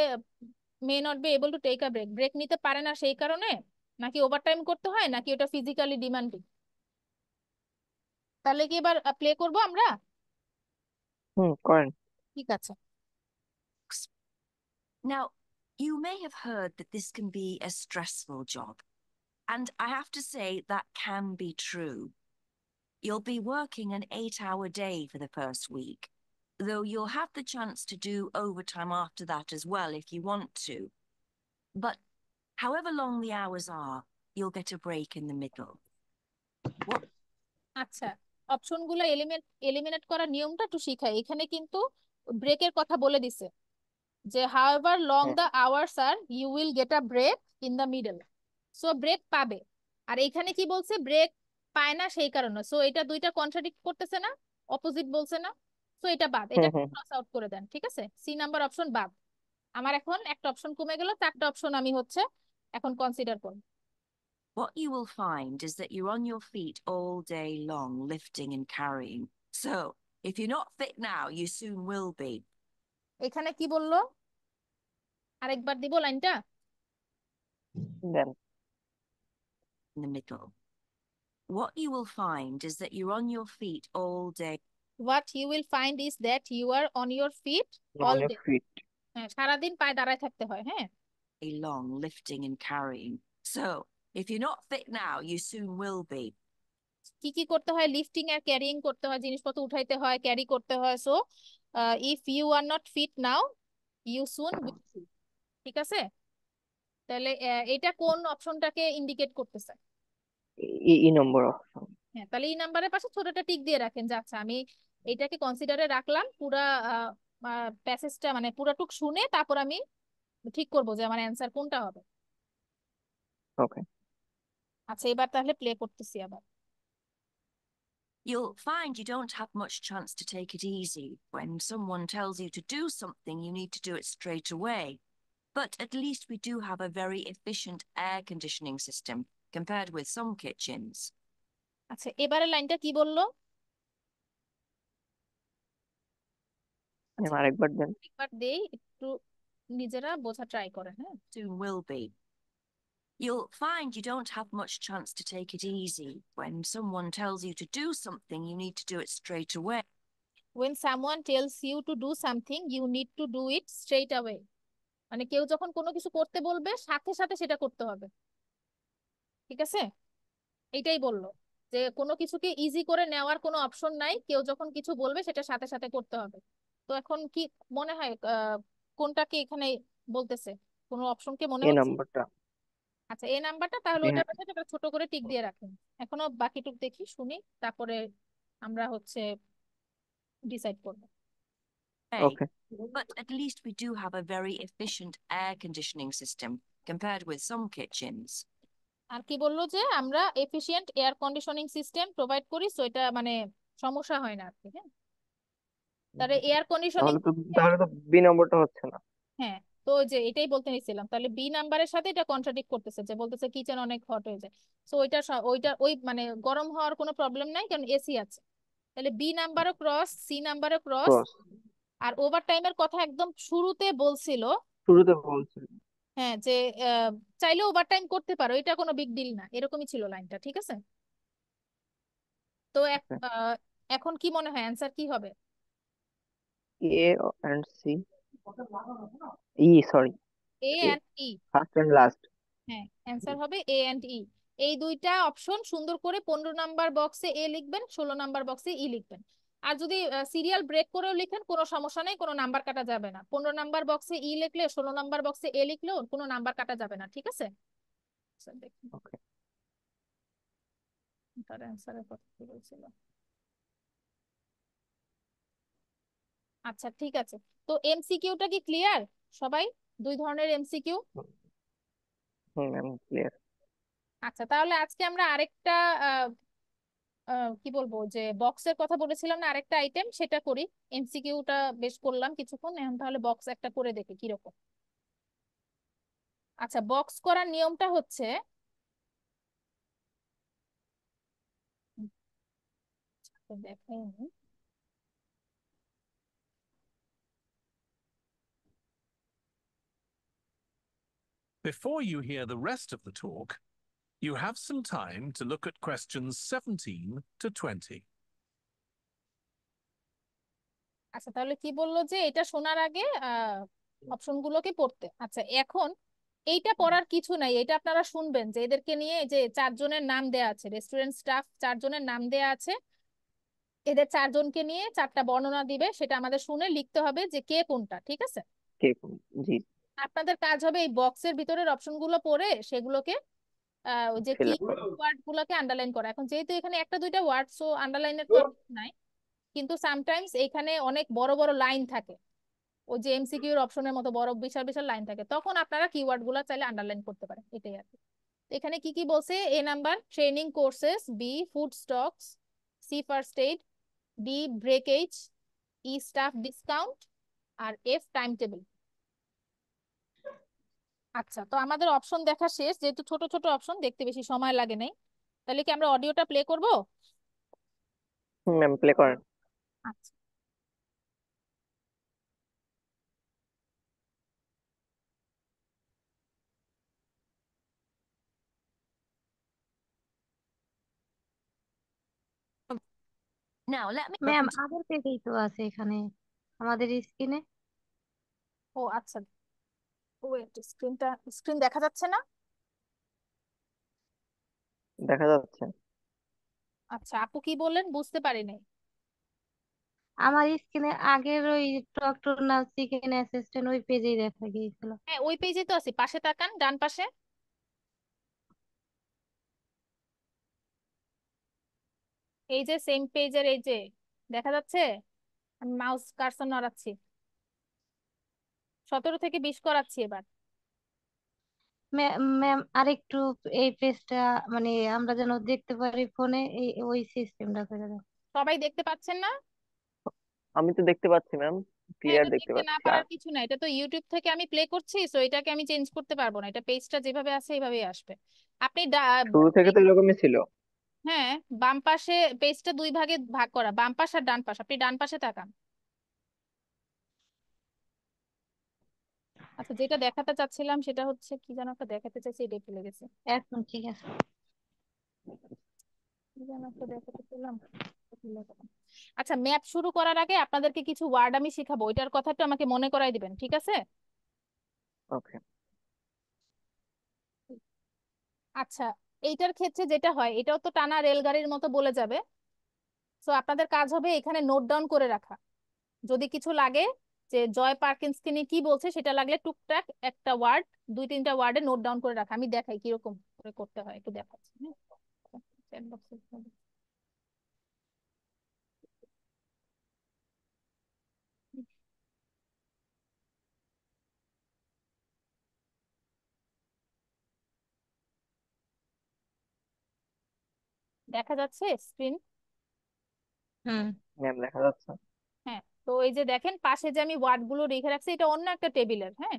A: মে not be able to take a break, break নিতে পারে না সেই কারণে, নাকি ওভারটাইম করতে হয়, নাকি ওটা ফিজিক্যালি ডিমান্ডিং। তাহলে কি এবার প্লে করব আমরা?
C: করেন।
A: ঠিক আছে।
D: Now, you may have heard that this can be a stressful job, and I have to say that can be true. You'll be working an 8-hour day for the first week, though you'll have the chance to do overtime after that as well if you want to. But however long the hours are, you'll get a break in the middle. What?
A: আচ্ছা, অপশনগুলো eliminate করার নিয়মটা একটু শিখাই। এখানে কিন্তু ব্রেকের কথা বলে দিছে যে however long
C: হ্যাঁ,
A: the hours are you will get a break in the middle, so break পাবে। আর এখানে কি বলছে, ব্রেক পায় না সেই কারণে, সো এটা 2টা কন্ট্রাডিক্ট করতেছে না, অপোজিট বলছে না, সো এটা বাদ, এটা
C: হুম হুম
A: ক্রস আউট করে দেন, ঠিক আছে? সি নাম্বার অপশন বাদ। আমার এখন একটা অপশন কমে গেল, 4টা অপশন আমি হচ্ছে এখন কনসিডার করব।
D: What you will find is that you're on your feet all day long, lifting and carrying. So, if you're not fit now, you soon will be.
A: এখানে কি বললো, আরেকবার দিব লাইনটা?
C: দেন।
D: In the middle. What you will find is that you're on your feet all day
A: what you will find is that you are on your feet all
C: অনেক
A: day,
C: fit.
A: হ্যাঁ সারাদিন পায়ে দাঁড়ায় থাকতে হয়, হ্যাঁ।
D: long, lifting and carrying. So, if you're not fit now, you soon will be.
A: কি কি করতে হয়, লিফটিং আর ক্যারিং করতে হয়, জিনিসপত্র উঠাইতে হয়, ক্যারি করতে হয়। So if you are not fit now you soon will be, ঠিক আছে? তাহলে এটা কোন অপশনটাকে ইন্ডিকেট করতেছে?
C: ই নম্বর অপশন।
A: হ্যাঁ, তাহলে এই নাম্বারের পাশে ছোটটা টিক দিয়ে রাখেন যে আচ্ছা আমি এটাকে কনসিডারে রাখলাম, পুরা প্যাসেজটা মানে পুরাটুক শুনে তারপর আমি ঠিক করবো যে আমার অ্যান্সার কোনটা হবে।
C: ওকে।
A: আচ্ছা, এবার তাহলে প্লে করতেছি আবার।
D: You'll find you don't have much chance to take it easy. When someone tells you to do something, you need to do it straight away. But at least we do have a very efficient air conditioning system compared with some kitchens.
A: আচ্ছা, এবারে লাইনটা কি বললো? আচ্ছা,
C: আরেকবার দেন।
A: একবার দেই, একটু নিজেরা বোঝা ট্রাই করেন, হ্যাঁ।
D: Soon will be. You'll find you don't have much chance to take it easy. When someone tells you to do something, you need to do it straight away.
A: when someone tells you to do something you need to do it straight away, মানে কেউ যখন কোনো কিছু করতে বলবে সাথে সাথে সেটা করতে হবে, ঠিক আছে? এটাই বললো যে কোনো কিছুকে ইজি করে নেওয়ার কোনো অপশন নাই, কেউ যখন কিছু বলবে সেটা সাথে সাথে করতে হবে। তো এখন কি মনে হয় কোনটাকে এখানে বলতেছে, কোনো অপশনকে মনে
C: এ
A: হচ্ছে?
C: নাম্বারটা।
A: আচ্ছা, এই নাম্বারটা, তাহলে
C: হ্যাঁ,
A: ওইটার পাশে একটা ছোট করে টিক দিয়ে রাখেন। এখনো বাকিটুক দেখি শুনি, তারপরে আমরা হচ্ছে ডিসাইড করবো।
D: Hey,
C: okay.
D: but at least we do have a very efficient air conditioning system compared with some kitchens.
A: আর কি বললো যে আমরা efficient air conditioning system provide করি, সো এটা মানে সমস্যা হয় না আর কি, হ্যাঁ। তাহলে এয়ার কন্ডিশনিং,
C: তাহলে তো বি নম্বরটা হচ্ছে না।
A: হ্যাঁ, তো ওই যে এটাই বলতে নিছিলাম, তাহলে বি নাম্বারের সাথে এটা কন্ট্রাডিক্ট করতেছে, যে বলতেছে কিচেন অনেক হট হয়ে যায়। সো ওইটা ওই মানে গরম হওয়ার কোনো প্রবলেম নাই কারণ এসি আছে। তাহলে বি নাম্বারও ক্রস, সি নাম্বারও ক্রস।
C: ক্রস।
A: আর ওভার টাইমের কথা একদম শুরুতে বলছিল,
C: শুরুতে বলছি।
A: হ্যাঁ, যে আহ, চাইলে ওভারটাইম করতে পারো, এটা কোনো বিগ ডিল না, এরকমই ছিল লাইনটা, ঠিক আছে? তো এখন কি মনে হয় অ্যান্সার কি হবে?
C: A and C, sorry,
A: A
C: A
A: and E.
C: First and last.
A: হ্যাঁ, অ্যান্সার হবে এ অ্যান্ড ই। এই দুইটা অপশন সুন্দর করে 15 নাম্বার বক্সে এ লিখবেন, 16 নাম্বার বক্সে ই লিখবেন। আর যদি সিরিয়াল ব্রেক করেও লিখেন কোনো সমস্যা নেই, কোনো নাম্বার কাটা যাবে না। 15 নাম্বার বক্সে ই লিখলে 16 নাম্বার বক্সে এ লিখলেও কোনো নাম্বার কাটা যাবে না, ঠিক আছে? আচ্ছা, দেখুন
C: ওকে।
A: তার অ্যান্সারের কথা কি বলছিল। আচ্ছা, ঠিক আছে। তো এমসিকিউটা কি ক্লিয়ার সবাই? দুই ধরনের এমসিকিউ।
C: হুম ম্যাম, ক্লিয়ার।
A: আচ্ছা, তাহলে আজকে আমরা আরেকটা আহ, কি বলবো, যে বক্সের কথা বলেছিলাম না, আরেকটা আইটেম সেটা করি। এমসিকিউটা বেশ করলাম কিছুক্ষণ, এখন তাহলে বক্স একটা করে দেখি কিরকম। আচ্ছা, বক্স করার নিয়মটা হচ্ছে, দেখেন,
E: Before you hear the rest of the talk, you have some time to look at questions 17 to 20.
A: আচ্ছা তাহলে কি বললো যে এটা শোনার আগে অপশনগুলোকে পড়তে। আচ্ছা, এখন এইটা পড়ার কিছু নাই, এটা আপনারা শুনবেন যে এদেরকে নিয়ে যে 4 জনের নাম দেয়া আছে, রেস্টুরেন্ট স্টাফ 4 জনের নাম দেয়া আছে, এদের 4 জনকে নিয়ে 4টা বর্ণনা দিবে, সেটা আমাদের শুনে লিখতে হবে যে কে কোনটা, ঠিক আছে?
C: কে জি,
A: আপনাদের কাজ হবে এই বক্সের ভিতরের অপশনগুলো পড়ে সেগুলোকে ওই যে
C: ফিল
A: কি
C: আপ করো।
A: ওয়ার্ড গুলোকে আন্ডারলাইন করা। এখন যেহেতু এখানে একটা দুইটা ওয়ার্ড, সো আন্ডারলাইনের তো আর কিছু নাই, কিন্তু সামটাইমস এখানে অনেক বড় বড় লাইন থাকে, ওই যে এমসিকিউ এর অপশনের মতো বড় বিশাল বিশাল লাইন থাকে, তখন আপনারা কিওয়ার্ড গুলা চাইলে আন্ডারলাইন করতে পারেন, এটাই আর কি। তো এখানে কি কি বলছে: A number training courses, B food stocks, C first aid, D breakage, E staff discount, আর এফ টাইম টেবিল। আচ্ছা, তো আমাদের অপশন দেখা শেষ, যেহেতু ছোট ছোট অপশন দেখতে বেশি সময় লাগে নাই, তাহলে কি আমরা অডিওটা প্লে করব?
C: হুম ম্যাম, প্লে করেন।
A: আচ্ছা।
D: Now, let me
B: ম্যাম আগের পেজেই তো আছে এখানে আমাদের স্ক্রিনে।
A: ও আচ্ছা, ওয়েট, স্ক্রিন দেখা যাচ্ছে না?
C: দেখা যাচ্ছে।
A: আচ্ছা, আপু কি বললেন বুঝতে পারি নাই।
B: আমার স্ক্রিনে আগের ওই ডক্টর নাল চিকেন অ্যাসিস্ট্যান্ট ওই পেজেই দেখা গিয়েছিল।
A: হ্যাঁ, ওই পেজে তো আছি, পাশে তাকান, ডান পাশে। এই যে সেম পেজের এই যে, দেখা যাচ্ছে? আমি মাউস কার্সর নড়াচ্ছি, 17 থেকে 20 করাচ্ছি এবার।
B: ম্যাম আরেকটু এই পেজটা মানে আমরা যেন দেখতে পারি ফোনে, এই ওই সিস্টেমটা করে দেন।
A: সবাই দেখতে পাচ্ছেন না?
C: আমি তো দেখতে পাচ্ছি ম্যাম,
A: হ্যাঁ,
C: ক্লিয়ার
A: এটা
C: দেখতে
A: দেখতে না
C: পাচ্ছি। আর
A: পারার কিছু না, এটা তো ইউটিউব থেকে আমি প্লে করছি, সো এটাকে আমি চেঞ্জ করতে পারবো না, এটা পেজটা যেভাবে আছে এইভাবেই আসবে। আপনি
C: শুরু থেকে তো এরকমই ছিল।
A: হ্যাঁ, বাম পাশে পেজটা দুই ভাগে ভাগ করা, বাম পাশ আর ডান পাশ, আপনি ডান পাশে তাকান। আচ্ছা, যেটা দেখাতে চাচ্ছিলাম সেটা হচ্ছে কি যেন একটা দেখাতে চাইছি, এটা ভুলে গেছি।
B: এখন ঠিক আছে।
A: কি যেন একটা দেখাতে পেলাম, ভুলে গেলাম। আচ্ছা, ম্যাপ শুরু করার আগে আপনাদেরকে কিছু ওয়ার্ড আমি শিখাবো, ওইটার কথা একটু আমাকে মনে করাই দিবেন, ঠিক আছে?
C: ওকে।
A: আচ্ছা, এইটার ক্ষেত্রে যেটা হয়, এটাও তো টানা রেলগাড়ির মতো বলে যাবে। তো আপনাদের কাজ হবে এখানে নোট ডাউন করে রাখা, যদি কিছু লাগে, যে জয় পার্কিন্সকে নিয়ে কি বলছে সেটা লাগলে টুকটাক একটা ওয়ার্ড, দুই তিনটা ওয়ার্ডে নোট ডাউন করে রাখা। আমি দেখাই কিরকম করে করতে হয়, একটু দেখাচ্ছি, হ্যাঁ? চ্যাট বক্সে দেখা যাচ্ছে স্ক্রিন?
B: হুম।
C: ম্যাম দেখা যাচ্ছে।
A: হ্যাঁ, তো এই যে দেখেন পাশে যে আমি ওয়ার্ড গুলো রেখে রাখছি, এটা অন্য একটা টেবিলের, হ্যাঁ?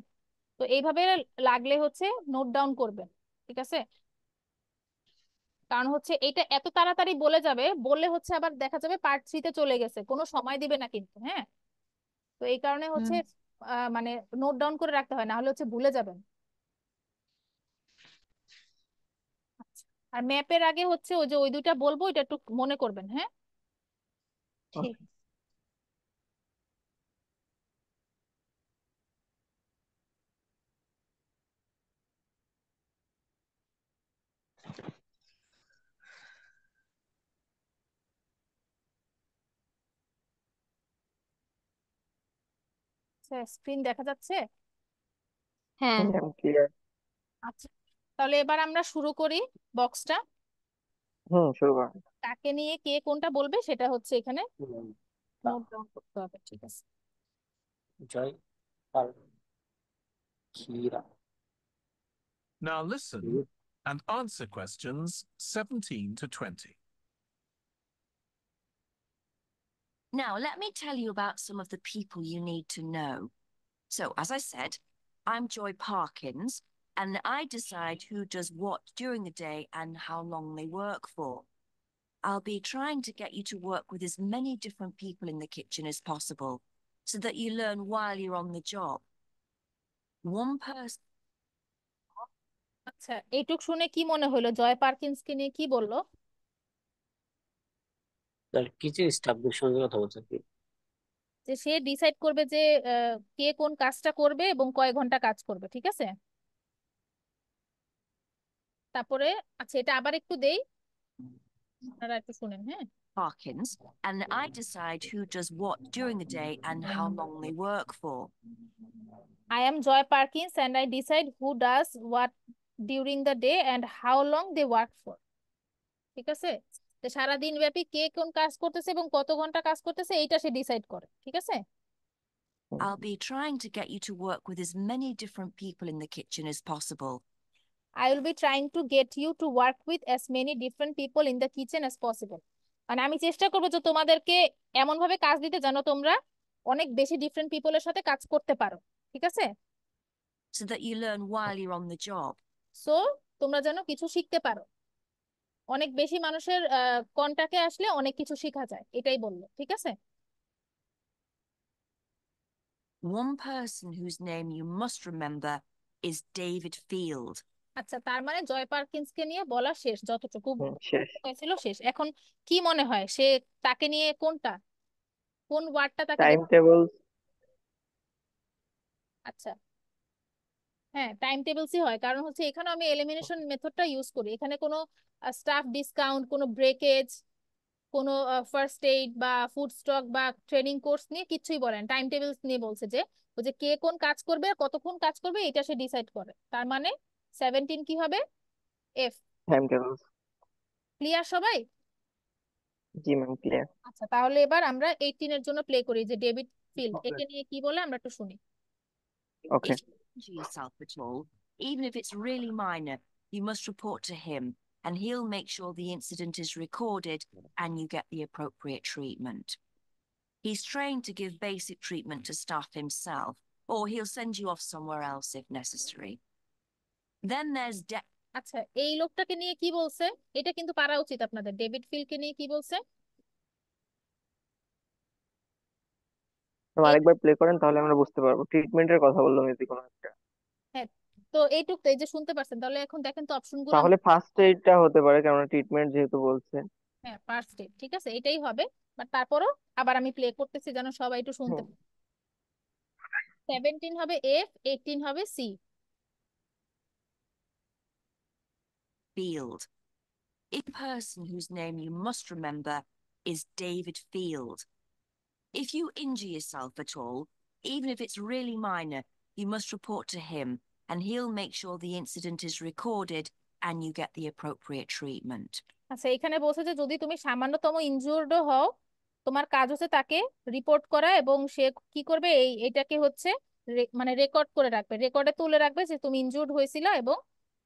A: তো এইভাবে লাগলে হচ্ছে নোট ডাউন করবেন, ঠিক আছে? কারণ হচ্ছে এটা এত তাড়াতাড়ি বলে যাবে, বললে হচ্ছে আবার দেখা যাবে পার্ট 3-তে চলে গেছে, কোনো সময় দিবে না কিন্তু, হ্যাঁ? তো এই কারণে হচ্ছে
B: হুম।
A: মানে নোট ডাউন করে রাখতে হয়, না হলে হচ্ছে ভুলে যাবেন। আর ম্যাপের আগে হচ্ছে ওই যে ওই দুইটা বলবো, এটা একটু মনে করবেন, হ্যাঁ?
B: ঠিক।
A: স্ক্রিন দেখা যাচ্ছে?
B: হ্যাঁ,
C: ম্যাম ক্লিয়ার।
A: আচ্ছা, তাহলে এবার আমরা শুরু করি বক্সটা।
C: শুরু করেন।
A: কাকে নিয়ে কে কোনটা বলবে সেটা হচ্ছে এখানে
F: তা
A: নোট ডাউন করতে হবে, ঠিক আছে?
F: জয় পাল ক্ষীরা
E: Now listen and answer questions 17 to 20.
D: Now, let me tell you about some of the people you need to know. So, as I said, I'm Joy Parkins, and I decide who does what during the day and how long they work for. I'll be trying to get you to work with as many different people in the kitchen as possible so that you learn while you're on the job. One person.
A: আচ্ছা, এইটুক শুনে কি মনে হলো? জয় পারকিন্সকে নিয়ে কি বললো?
F: তার কিচেন স্টাফদের সঙ্গে কথা বলছে কি
A: যে সে ডিসাইড করবে যে কে কোন কাজটা করবে এবং কয় ঘন্টা কাজ করবে, ঠিক আছে? তারপরে আচ্ছা, এটা আবার একটু দেই, আপনারা একটু শুনেন, হ্যাঁ?
D: Parkins, and I decide who does what during the day and how long they work for.
A: I am Joy Parkins and I decide who does what during the day and how long they work for. ঠিক আছে? তো সারাদিন ব্যাপী কে কোন কাজ করতেছে এবং কত ঘন্টা কাজ করতেছে এইটা সে ডিসাইড করে, ঠিক আছে?
D: I'll be trying to get you to work with as many different people in the kitchen as possible.
A: I will be trying to get you to work with as many different people in the kitchen as possible. মানে আমি চেষ্টা করবো যে তোমাদেরকে এমন ভাবে কাজ দিতে যেন তোমরা অনেক বেশি ডিফারেন্ট পিপলের সাথে কাজ করতে পারো, ঠিক আছে?
D: So that you learn while you're on the job.
A: So তোমরা যেন কিছু শিখতে পারো। অনেক বেশি মানুষের কন্টাক্টে আসলে অনেক কিছু শেখা যায়, এটাই বললো, ঠিক আছে?
D: One person whose name you must remember is David Field.
A: আচ্ছা, তার মানে জয় পারকিন্সকে নিয়ে বলা শেষ, যতটুকু
C: শেষ।
A: হয়েছিল শেষ। এখন কি মনে হয় সে তাকে নিয়ে কোনটা, কোন ওয়ার্ডটা তাকে
C: টাইম টেবল।
A: আচ্ছা, হ্যাঁ, টাইম টেবিলসই হয়, কারণ হচ্ছে এখানে আমি এলিমিনেশন মেথডটা ইউজ করি। এখানে কোনো স্টাফ ডিসকাউন্ট, কোনো ব্রেকেজ, কোনো ফার্স্ট এইড বা ফুড স্টক বা ট্রেনিং কোর্স নিয়ে কিছুই বলেন, টাইম টেবিলস নিয়ে বলছে যে ওই যে কে কোন কাজ করবে আর কতক্ষণ কাজ করবে এটা সে ডিসাইড করে। তার মানে 17 কি হবে? এফ।
C: Time table.
A: ক্লিয়ার সবাই?
C: জি ম্যাম ক্লিয়ার।
A: আচ্ছা, তাহলে এবার আমরা 18 এর জন্য প্লে করি, যে ডেভিড ফিল্ড, একে নিয়ে কি বলে আমরা একটু শুনি।
C: ওকে।
D: If you injure yourself at all, even if it's really minor, you must report to him and he'll make sure the incident is recorded and you get the appropriate treatment. He's trained to give basic treatment to staff himself, or he'll send you off somewhere else if necessary. Then there's
A: আচ্ছা, এই লোকটাকে নিয়ে কি বলছে? এটা কিন্তু পারা উচিত আপনাদের। ডেভিড ফিল্ডকে নিয়ে কি বলছে?
C: আরেকবার প্লে করেন তাহলে আমরা বুঝতে পারবো। ট্রিটমেন্টের কথা বললাম যদি কোনো একটা।
A: হ্যাঁ, তো এইটুক তো, এই যে শুনতে পারছেন, তাহলে এখন দেখেন তো অপশনগুলো।
C: তাহলে ফার্স্ট এইডটা হতে পারে, কারণ ট্রিটমেন্ট যেহেতু বলছে।
A: হ্যাঁ, ফার্স্ট এড, ঠিক আছে, এটাই হবে। বাট তারপরও আবার আমি প্লে করতেছি যেন সবাই একটু শুনতে পায়। 17 হবে এফ, 18 হবে C.
D: Field. A person whose name you must remember is David Field. If you injure yourself at all, even if it's really minor, you must report to him and he'll make sure the incident is recorded and you get the appropriate treatment.
A: আচ্ছা, এখানে বলছে যে যদি তুমি সামান্যতম ইনজুর্ডও হও, তোমার কাজ হচ্ছে তাকে রিপোর্ট করা এবং সে কি করবে, এইটাকে হচ্ছে মানে রেকর্ড করে রাখবে, রেকর্ডে তুলে রাখবে যে তুমি ইনজুর্ড হয়েছিল এবং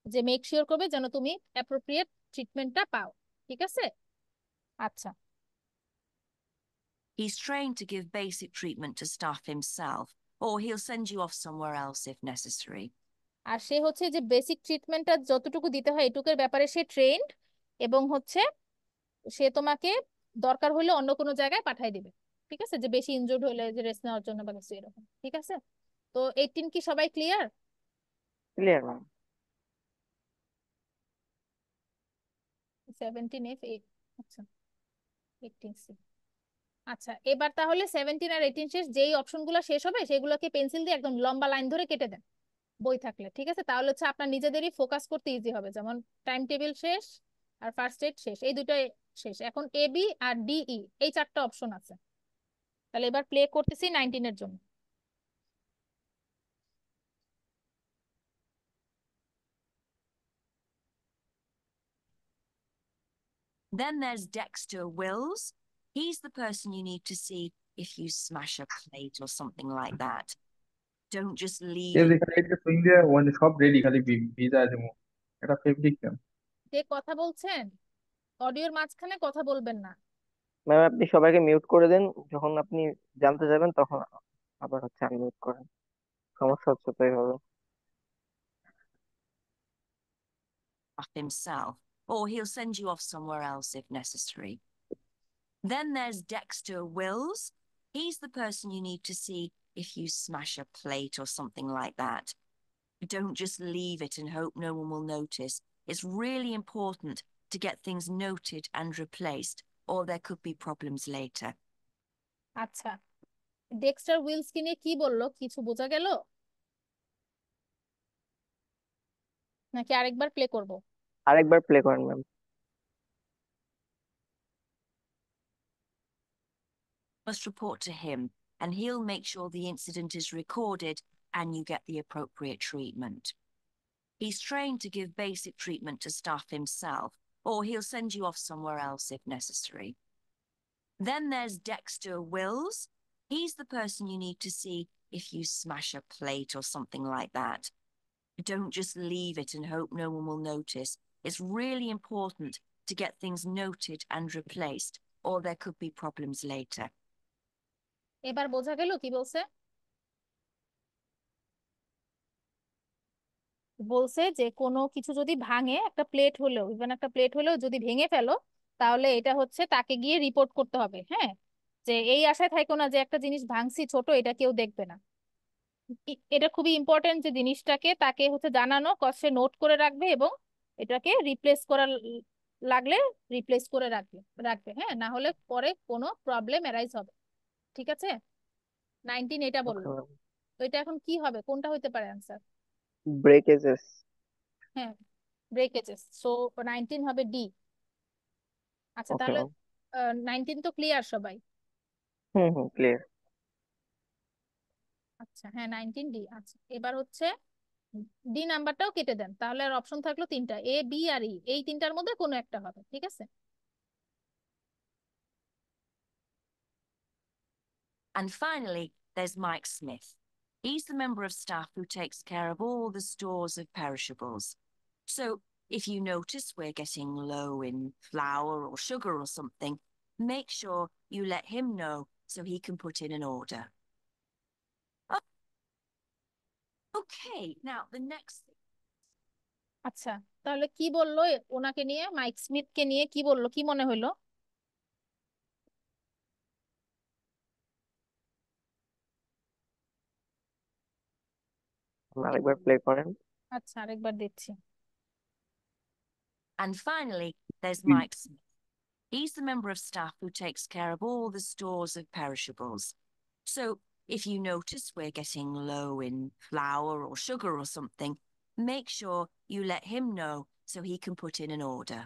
A: যে মেক শিওর করবে যেন তুমি অ্যাপ্রোপ্রিয়েট ট্রিটমেন্টটা পাও, ঠিক আছে? আচ্ছা,
D: He's trained to give basic treatment to staff himself, or he'll send you off somewhere else if necessary.
A: আর সে হচ্ছে যে বেসিক ট্রিটমেন্টটা যতটুকু দিতে হয় এটুকুর ব্যাপারে সে ট্রেন্ড, এবং হচ্ছে সে তোমাকে দরকার হলে অন্য কোনো জায়গায় পাঠিয়ে দিবে, ঠিক আছে? যে বেশি ইনজুর্ড হলে যে রেস্ট নেওয়ার জন্য বা কিছু এরকম, ঠিক আছে? তো 18 কি সবাই ক্লিয়ার?
C: Clear ma'am.
A: 17F আচ্ছা 18C। আচ্ছা এবার তাহলে 17 আর 18 শেষ, যেই অপশনগুলো শেষ হবে সেগুলোকে পেন্সিল দিয়ে একদম লম্বা লাইন ধরে কেটে দেন বই থাকলে, ঠিক আছে? তাহলে হচ্ছে আপনার নিজেদেরই ফোকাস করতে ইজি হবে। যেমন টাইম টেবিল শেষ আর ফার্স্ট এড শেষ, এই দুটো শেষ। এখন A B R D E এই চারটা অপশন আছে। তাহলে এবার প্লে করতেছি 19 এর জন্য।
D: Then there's Dexter Wills. He's the person you need to see if you smash a plate or something like that. Don't just leave
G: এই
D: it.
G: যে খালি একটা সুইং দিয়ে মানে সব রেডি, খালি ভিজা আছে মুখ। এটা ফেব্রিক কেন?
A: যে কথা বলছেন অডিওর মাঝখানে কথা বলবেন না।
C: ম্যাম আপনি সবাইকে মিউট করে দেন, যখন আপনি জানতে যাবেন তখন আবার হচ্ছে আনমিউট করেন, সমস্যা হচ্ছে তো এইভাবে।
D: Off himself, or he'll send you off somewhere else if necessary. Then there's Dexter Wills. He's the person you need to see if you smash a plate or something like that. Don't just leave it and hope no one will notice. It's really important to get things noted and replaced, or there could be problems later.
A: আচ্ছা Dexter উইলসকে নিয়ে কি বললো, কিছু বোঝা গেল নাকি আরেকবার play করব?
C: আরেকবার প্লে করেন ma'am.
D: Must report to him, and he'll make sure the incident is recorded and you get the appropriate treatment. He's trained to give basic treatment to staff himself, or he'll send you off somewhere else if necessary. Then there's Dexter Wills. He's the person you need to see if you smash a plate or something like that. Don't just leave it and hope no one will notice. It's really important to get things noted and replaced, or there could be problems later.
A: এবার বোঝা গেল কি বলছে? বলছে যে কোনো কিছু যদি ভাঙে, একটা প্লেট হলেও, ইভেন একটা প্লেট হলেও যদি ভেঙে ফেলো, তাহলে এটা হচ্ছে তাকে গিয়ে রিপোর্ট করতে হবে। হ্যাঁ, যে এই আশায় থাকো না যে একটা জিনিস ভাঙছি ছোট, এটা কেউ দেখবে না। এটা খুবই ইম্পর্টেন্ট যে জিনিসটাকে তাকে হচ্ছে জানানো, সে নোট করে রাখবে এবং এটাকে রিপ্লেস করা লাগলে রিপ্লেস করে রাখবে রাখবে হ্যাঁ, না হলে পরে কোনো প্রবলেম অ্যারাইজ হবে। ঠিক আছে, 19 এটা বললো। তো এটা এখন কি হবে, কোনটা হইতে পারে অ্যান্সার?
C: ব্রেকেজেস।
A: হ্যাঁ, ব্রেকেজেস। সো 19 হবে ডি। আচ্ছা
C: ওকে
A: তাহলে
C: ম্যাম।
A: 19 তো ক্লিয়ার সবাই?
C: হুম হুম ক্লিয়ার।
A: আচ্ছা হ্যাঁ 19 ডি। আচ্ছা এবার হচ্ছে ডি নাম্বারটাও কেটে দেন, তাহলে আর অপশন থাকলো তিনটা, এ বি আর ই, এই তিনটার মধ্যে কোনো একটা হবে। ঠিক আছে,
D: And finally, there's Mike Smith. He's the member of staff who takes care of all the stores of perishables. So if you notice we're getting low in flour or sugar or something, make sure you let him know so he can put in an order. Okay, now the next thing.
A: আচ্ছা তাহলে কি বললো ওনাকে নিয়ে, mic স্মিথকে নিয়ে কি বললো, কি মনে হলো?
C: আরেকবার প্লে করেন।
A: আচ্ছা আরেকবার দিচ্ছি।
D: And finally, there's Mike Smith. He's the member of staff who takes care of all the stores of perishables. So if you notice we're getting low in flour or sugar or something, make sure you let him know so he can put in an order.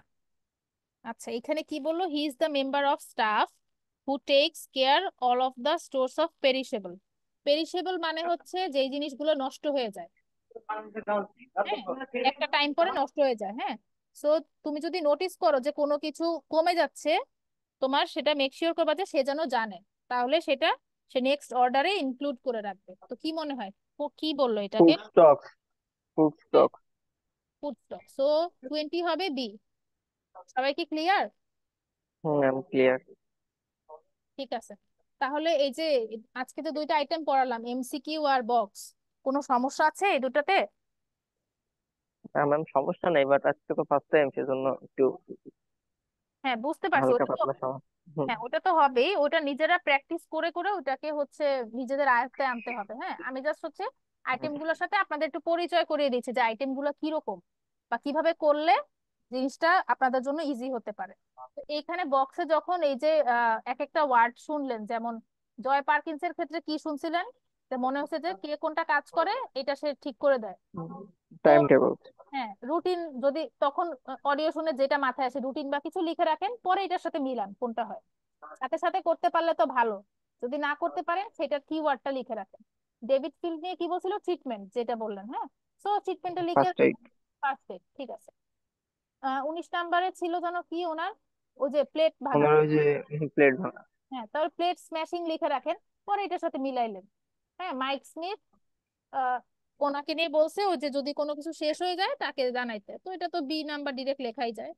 A: আচ্ছা এখানে কি বললো, he is the member of staff who tax care all of the stores of perishable. Perishable মানে হচ্ছে যেই জিনিসগুলো নষ্ট হয়ে যায়, হ্যাঁ, একটা টাইম পরে নষ্ট হয়ে যায়। হ্যাঁ, সো তুমি যদি নোটিস করো যে কোনো কিছু কমে যাচ্ছে তোমার, সেটা মেক শিওর করবা যে সে যেন জানে, তাহলে সেটা সে নেক্সট অর্ডারে ইনক্লুড করে রাখবে। তো কি মনে হয় ও কি বললো এটাকে?
C: Food stock. ফুড
A: হ্যাঁ,
C: স্টক।
A: Food stock. সো 20 হবে বি। সবাই কি ক্লিয়ার?
C: হুম ম্যাম ক্লিয়ার।
A: ঠিক আছে, তাহলে এই যে আজকে যে দুইটা আইটেম পড়ালাম, এমসিকিউ আর বক্স, কোনো সমস্যা আছে এই দুটাতে?
C: ম্যাম সমস্যা নেই, বাট আজকে তো ফার্স্ট টাইম, সেজন্য একটু
A: হ্যাঁ বুঝতে পারছি,
C: হালকা
A: ওটা তো
C: পাতলা সমস্যা। হুম।
A: হ্যাঁ ওটা তো হবেই, ওটা নিজেরা প্র্যাকটিস করে করে ওটাকে হচ্ছে নিজেদের আয়ত্তে আনতে হবে। হ্যাঁ, আমি জাস্ট হচ্ছে আইটেম গুলোর সাথে আপনাদের একটু পরিচয় করিয়ে দিচ্ছি যে আইটেম গুলো কিরকম বা কিভাবে করলে জিনিসটা আপনাদের জন্য ইজি হতে পারে। তো এইখানে বক্সে যখন এই যে এক একটা ওয়ার্ড শুনলেন, যেমন জয় পার্কিন্সের ক্ষেত্রে কি শুনছিলেন, যে মনে হচ্ছে যে কে কোনটা কাজ করে এটা সে ঠিক করে দেয়। তো
C: টাইম টেবিল।
A: হ্যাঁ, রুটিন যদি তখন অডিও শুনে যেটা মাথায় আসে রুটিন বা কিছু লিখে রাখেন, পরে এটার সাথে মিলান কোনটা হয়। সাথে সাথে করতে পারলে তো ভালো, যদি না করতে পারেন সেটার কিওয়ার্ডটা লিখে রাখেন। ডেভিড ফিল্ড নিয়ে কি বলছিল, ট্রিটমেন্ট যেটা বললেন, হ্যাঁ, সো ট্রিটমেন্টটা লিখে।
C: First aid.
A: পারফেক্ট, ঠিক আছে। 19 নম্বরে ছিল যেন কি ওনার, ওই যে প্লেট ভাঙা।
C: ওনার ওই যে প্লেট ভাঙা।
A: হ্যাঁ, তাহলে প্লেট স্ম্যাশিং লিখে রাখেন, পরে এটার সাথে মিলাইলেন। হ্যাঁ, মাইক স্মিথ আহ ওনাকে নিয়ে বলছে ওই যে যদি কোনো কিছু শেষ হয়ে যায় তাকে জানাইতে, তো এটা তো বি নাম্বার ডিরেক্ট লেখাই যায়।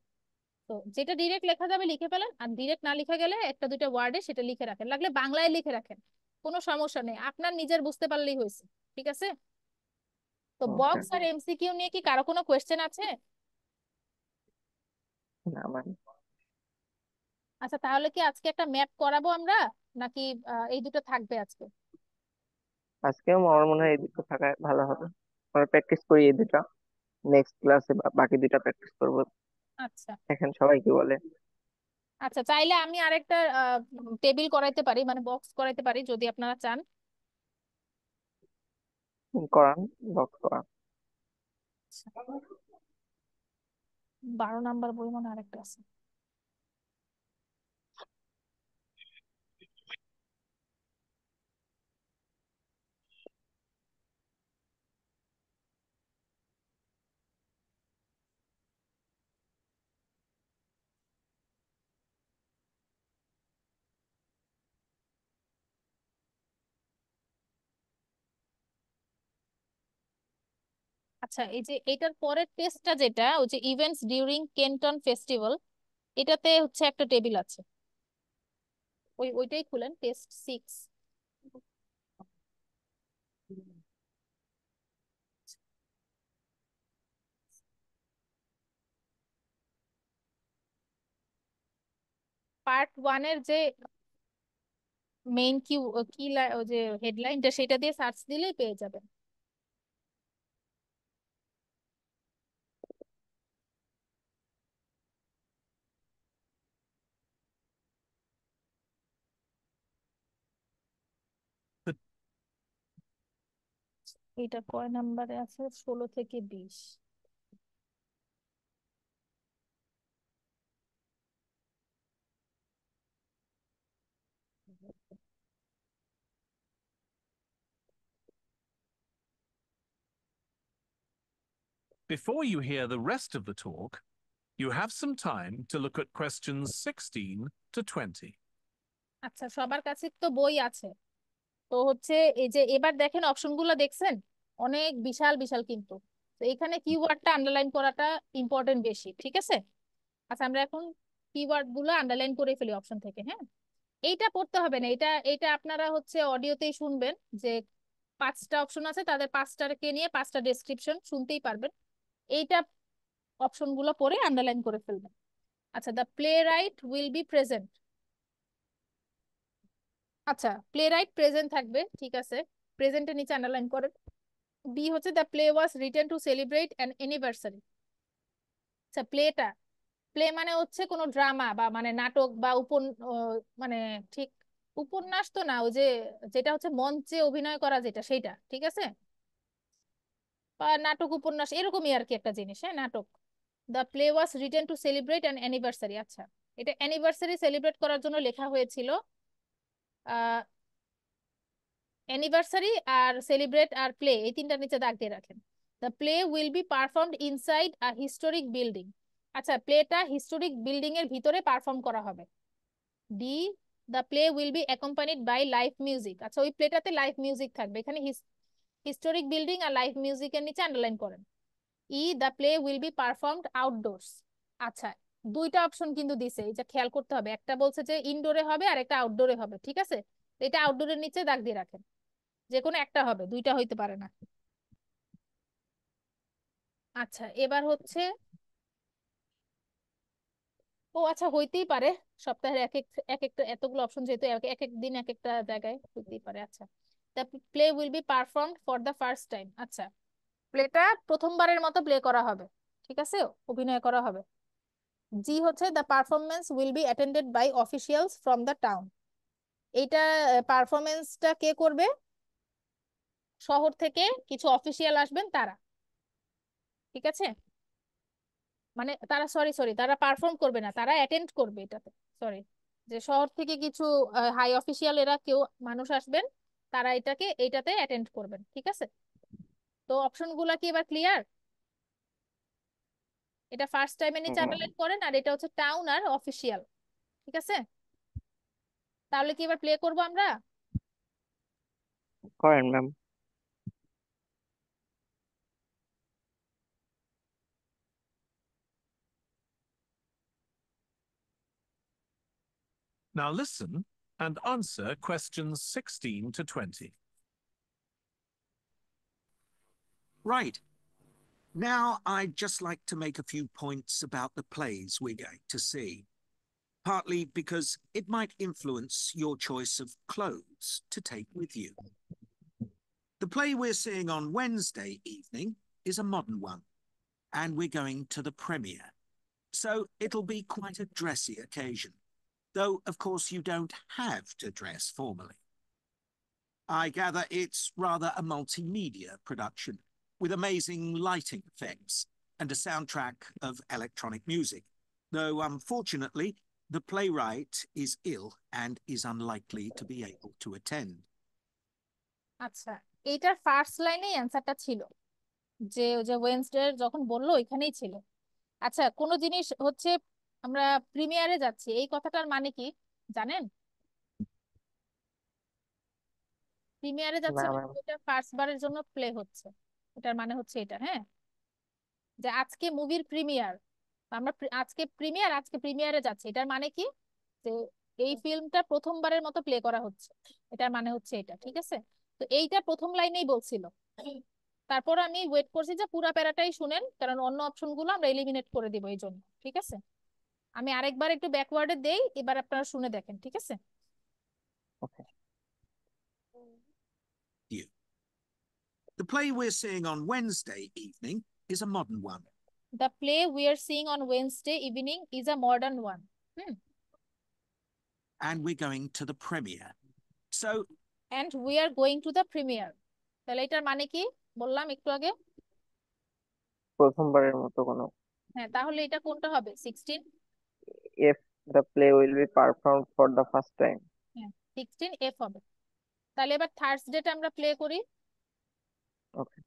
A: তো যেটা ডিরেক্ট লেখা যাবে লিখে ফেলেন, আর ডিরেক্ট না লিখে গেলে একটা দুইটা ওয়ার্ডে সেটা লিখে রাখেন, লাগলে বাংলায় লিখে রাখেন, কোনো সমস্যা নেই, আপনার নিজের বুঝতে পারলেই হয়েছে। ঠিক আছে। তো
C: ওকে।
A: বক্স আর এমসিকিউ নিয়ে কি কারো কোনো কোয়েশ্চেন আছে?
C: না মানে
A: আচ্ছা, তাহলে কি আজকে একটা ম্যাপ করাবো আমরা, নাকি এই দুটো থাকবে আজকে?
C: আজকেও আমার মনে হয় এই দুটো থাকা ভালো হবে। আমরা প্র্যাকটিস করি এই দুটা, নেক্সট ক্লাসে বাকি দুটা প্র্যাকটিস করবো।
A: আচ্ছা
C: এখন সবাই কি বলে?
A: আচ্ছা, চাইলে আমি আরেকটা টেবিল করাইতে পারি, মানে বক্স করাইতে পারি যদি আপনারা চান।
C: করান, বক্স করান।
A: 12 নম্বর বই মনে হয় আরেকটা আছে। আচ্ছা, এই যে এটার পরের টেস্টটা যেটা, ওই যে ইভেন্টস ডিউরিং কেন্টন ফেস্টিভ্যাল, এটাতে হচ্ছে একটা টেবিল আছে, ওইটাই খুলেন, টেস্ট 6। পার্ট 1-এর যে মেইন কি কি ওই যে হেডলাইনটা, সেটা দিয়ে সার্চ দিলেই পেয়ে যাবেন।
E: The
A: এটা কয় নাম্বারে আছে, 16 থেকে 20।
E: Before you hear the rest of the talk, you have some time to look at questions 16 to 20.
A: আচ্ছা, সবার কাছে তো বই আছে, তো হচ্ছে এই যে এবার দেখেন অপশনগুলো দেখছেন, অনেক বিশাল বিশাল কিন্তু। তো এখানে কিওয়ার্ডটা আন্ডারলাইন করাটা ইম্পর্টেন্ট বেশি, ঠিক আছে। আচ্ছা, আমরা এখন কিওয়ার্ড গুলো আন্ডারলাইন করে ফেলি অপশন থেকে। হ্যাঁ, এইটা পড়তে হবে না, এটা এটা আপনারা হচ্ছে অডিওতেই শুনবেন, যে 5টা অপশন আছে, তাদের 5টাকে নিয়ে 5টা ডেসক্রিপশন শুনতেই পারবেন। এইটা অপশন গুলো পড়ে আন্ডারলাইন করে ফেলবেন। আচ্ছা, the play right will be present. আচ্ছা, প্লে রাইট প্রেজেন্ট থাকবে, ঠিক আছে, প্রেজেন্টের নিচে আন্ডারলাইন করেন। বি হচ্ছে the play was written to celebrate an anniversary. আচ্ছা, প্লে মানে হচ্ছে কোনো ড্রামা বা মানে নাটক বা মানে ঠিক উপন্যাস তো না, ওই যে যেটা হচ্ছে মঞ্চে অভিনয় করা যেটা, সেইটা, ঠিক আছে, বা নাটক উপন্যাস এরকমই আর কি একটা জিনিস, হ্যাঁ, নাটক। The play was written to celebrate an anniversary. আচ্ছা, এটা অ্যানিভার্সারি সেলিব্রেট করার জন্য লেখা হয়েছিল। আহ অ্যানিভার্সারি আর সেলিব্রেট আর প্লে, এই তিনটার নিচে দাগ দিয়ে রাখেন। The play will be performed inside a historic building. আচ্ছা, প্লেটা হিস্টোরিক বিল্ডিং এর ভিতরে পারফর্ম করা হবে। D, the play will B accompanied by live music. আচ্ছা, ওই প্লেটাতে লাইভ মিউজিক থাকবে, এখানে হিস্টোরিক বিল্ডিং আর লাইভ মিউজিকের নিচে আন্ডারলাইন করেন। E, the play will be performed outdoors. আচ্ছা, দুইটা অপশন কিন্তু দিছে, এটা খেয়াল করতে হবে, একটা বলছে যে ইনডোরে হবে আর একটা আউটডোরে হবে, ঠিক আছে, তো এটা আউটডোরের নিচে দাগ দিয়ে রাখেন, যে কোনো একটা হবে, দুইটা হইতে পারে না। আচ্ছা, এবার হচ্ছে, ও আচ্ছা, হইতেই পারে, সপ্তাহের এক একটা এতগুলো অপশন যেহেতু এক এক এক দিন এক একটা জায়গায় হইতেই পারে। আচ্ছা, the play will be performed for the first time. আচ্ছা, প্লেটা প্রথমবারের মতো প্লে করা হবে, ঠিক আছে, অভিনয় করা হবে। জি হচ্ছে the performance will be attended by officials from the town. এইটা পারফরমেন্সটা কে করবে? শহর থেকে কিছু অফিসিয়াল আসবেন তারা, ঠিক আছে? মানে তারা, সরি সরি, তারা পারফর্ম করবে না, তারা অ্যাটেন্ড করবে এটাতে। সরি, যে শহর থেকে কিছু হাই অফিসিয়াল এরা কেউ মানুষ আসবেন, তারা এইটাতে অ্যাটেন্ড করবেন, ঠিক আছে? তো অপশনগুলো কি এবার ক্লিয়ার? এটা ফার্স্ট টাইম এনি চ্যানেল করেন, আর এটা হচ্ছে টাউন আর অফিসিয়াল, ঠিক আছে? তাহলে কি এবার প্লে করব আমরা?
C: করেন ma'am.
E: Now listen and answer questions 16 to 20.
H: Right. Now, I'd just like to make a few points about the plays we're going to see, partly because it might influence your choice of clothes to take with you. The play we're seeing on Wednesday evening is a modern one, and we're going to the premiere. So it'll be quite a dressy occasion, though, of course, you don't have to dress formally. I gather it's rather a multimedia production with amazing lighting effects and a soundtrack of electronic music, though unfortunately, the playwright is ill and is unlikely to be able to attend.
A: আচ্ছা, এইটার first লাইনেই অ্যান্সারটা ছিল, যে ওই যে Wednesday যখন বললো এখানেই ছিল। আচ্ছা, কোনো জিনিস হচ্ছে আমরা প্রিমিয়ারে যাচ্ছি, এই কথাটার মানে কি জানেন? প্রিমিয়ারে
C: না
A: যাচ্ছে মানে
C: ম্যাম।
A: এটা ফার্স্ট বারের জন্য প্লে হচ্ছে, এটার মানে হচ্ছে এটা, হ্যাঁ, যে আজকে মুভির প্রিমিয়ার, আমরা আজকে প্রিমিয়ারে যাচ্ছি, এটার মানে কি যে এই ফিল্মটা প্রথমবারের মতো প্লে করা হচ্ছে, এটার মানে হচ্ছে এটা, ঠিক আছে? তো এইটা প্রথম লাইনেই বলছিল। তারপর আমি ওয়েট করছি যে পুরা প্যারাটাই শুনেন, কারণ অন্য অপশন গুলো আমরা এলিমিনেট করে দিব এই জন্য, ঠিক আছে? আমি আরেকবার একটু ব্যাকওয়ার্ডে দেই, এবার আপনারা শুনে দেখেন, ঠিক আছে?
C: ওকে।
H: You. The play we're seeing on Wednesday evening is a modern one.
A: The play we are seeing on Wednesday evening is a modern one.
H: And we're going to the premiere. So
A: And we are going to the premiere. তাহলে এটার মানে কি বললাম একটু আগে?
C: প্রথমবারের মতো কোনো।
A: হ্যাঁ, তাহলে এটা কোনটা হবে? 16?
C: If the play will be performed for the first time.
A: হ্যাঁ, 16 F হবে। তাহলে এবার থার্সডেটা আমরা প্লে করি।
C: Okay.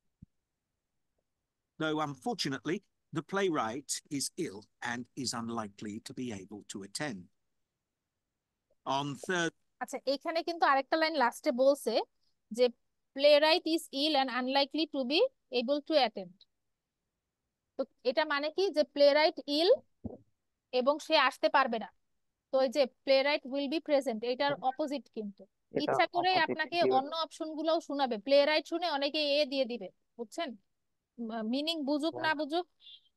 H: though unfortunately, the playwright is ill and is unlikely to be able to attend. On Thursday,
A: আচ্ছা, এখানে কিন্তু আরেকটা লাইন লাস্টে বলছে যে playwright is ill and unlikely to B able to attend. তো এটা মানে কি যে প্লেরাইট ইল এবং সে আসতে পারবে না। তো এই যে প্লেরাইট উইল বি প্রেজেন্ট, এটার অপোজিট কিন্তু।
C: এটা
A: ইচ্ছা করে
C: অপোজিট
A: আপনাকে
C: ডিউ।
A: অন্য অপশন গুলোও শোনাবে, প্লেরাইট শুনে অনেকে এ দিয়ে দিবে, বুঝছেন? মিনিং বুঝুক না বুঝুক,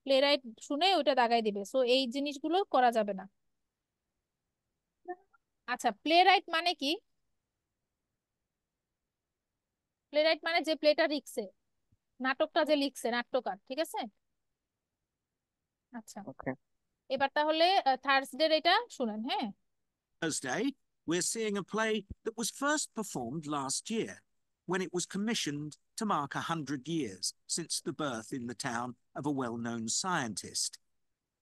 A: প্লেরাইট শুনে ওইটা দাগাই দিবে, সো এই জিনিসগুলো করা যাবে না। আচ্ছা, প্লেরাইট মানে কি? প্লেরাইট মানে যে প্লেটা লিখছে, নাটকটা যে লিখছে, নাট্যকার, ঠিক আছে? আচ্ছা,
C: ওকে।
A: এবার তাহলে থার্সডে এটা শুনেন, হ্যাঁ।
H: we're seeing a play that was first performed last year when it was commissioned to mark 100 years since the birth in the town of a well-known scientist.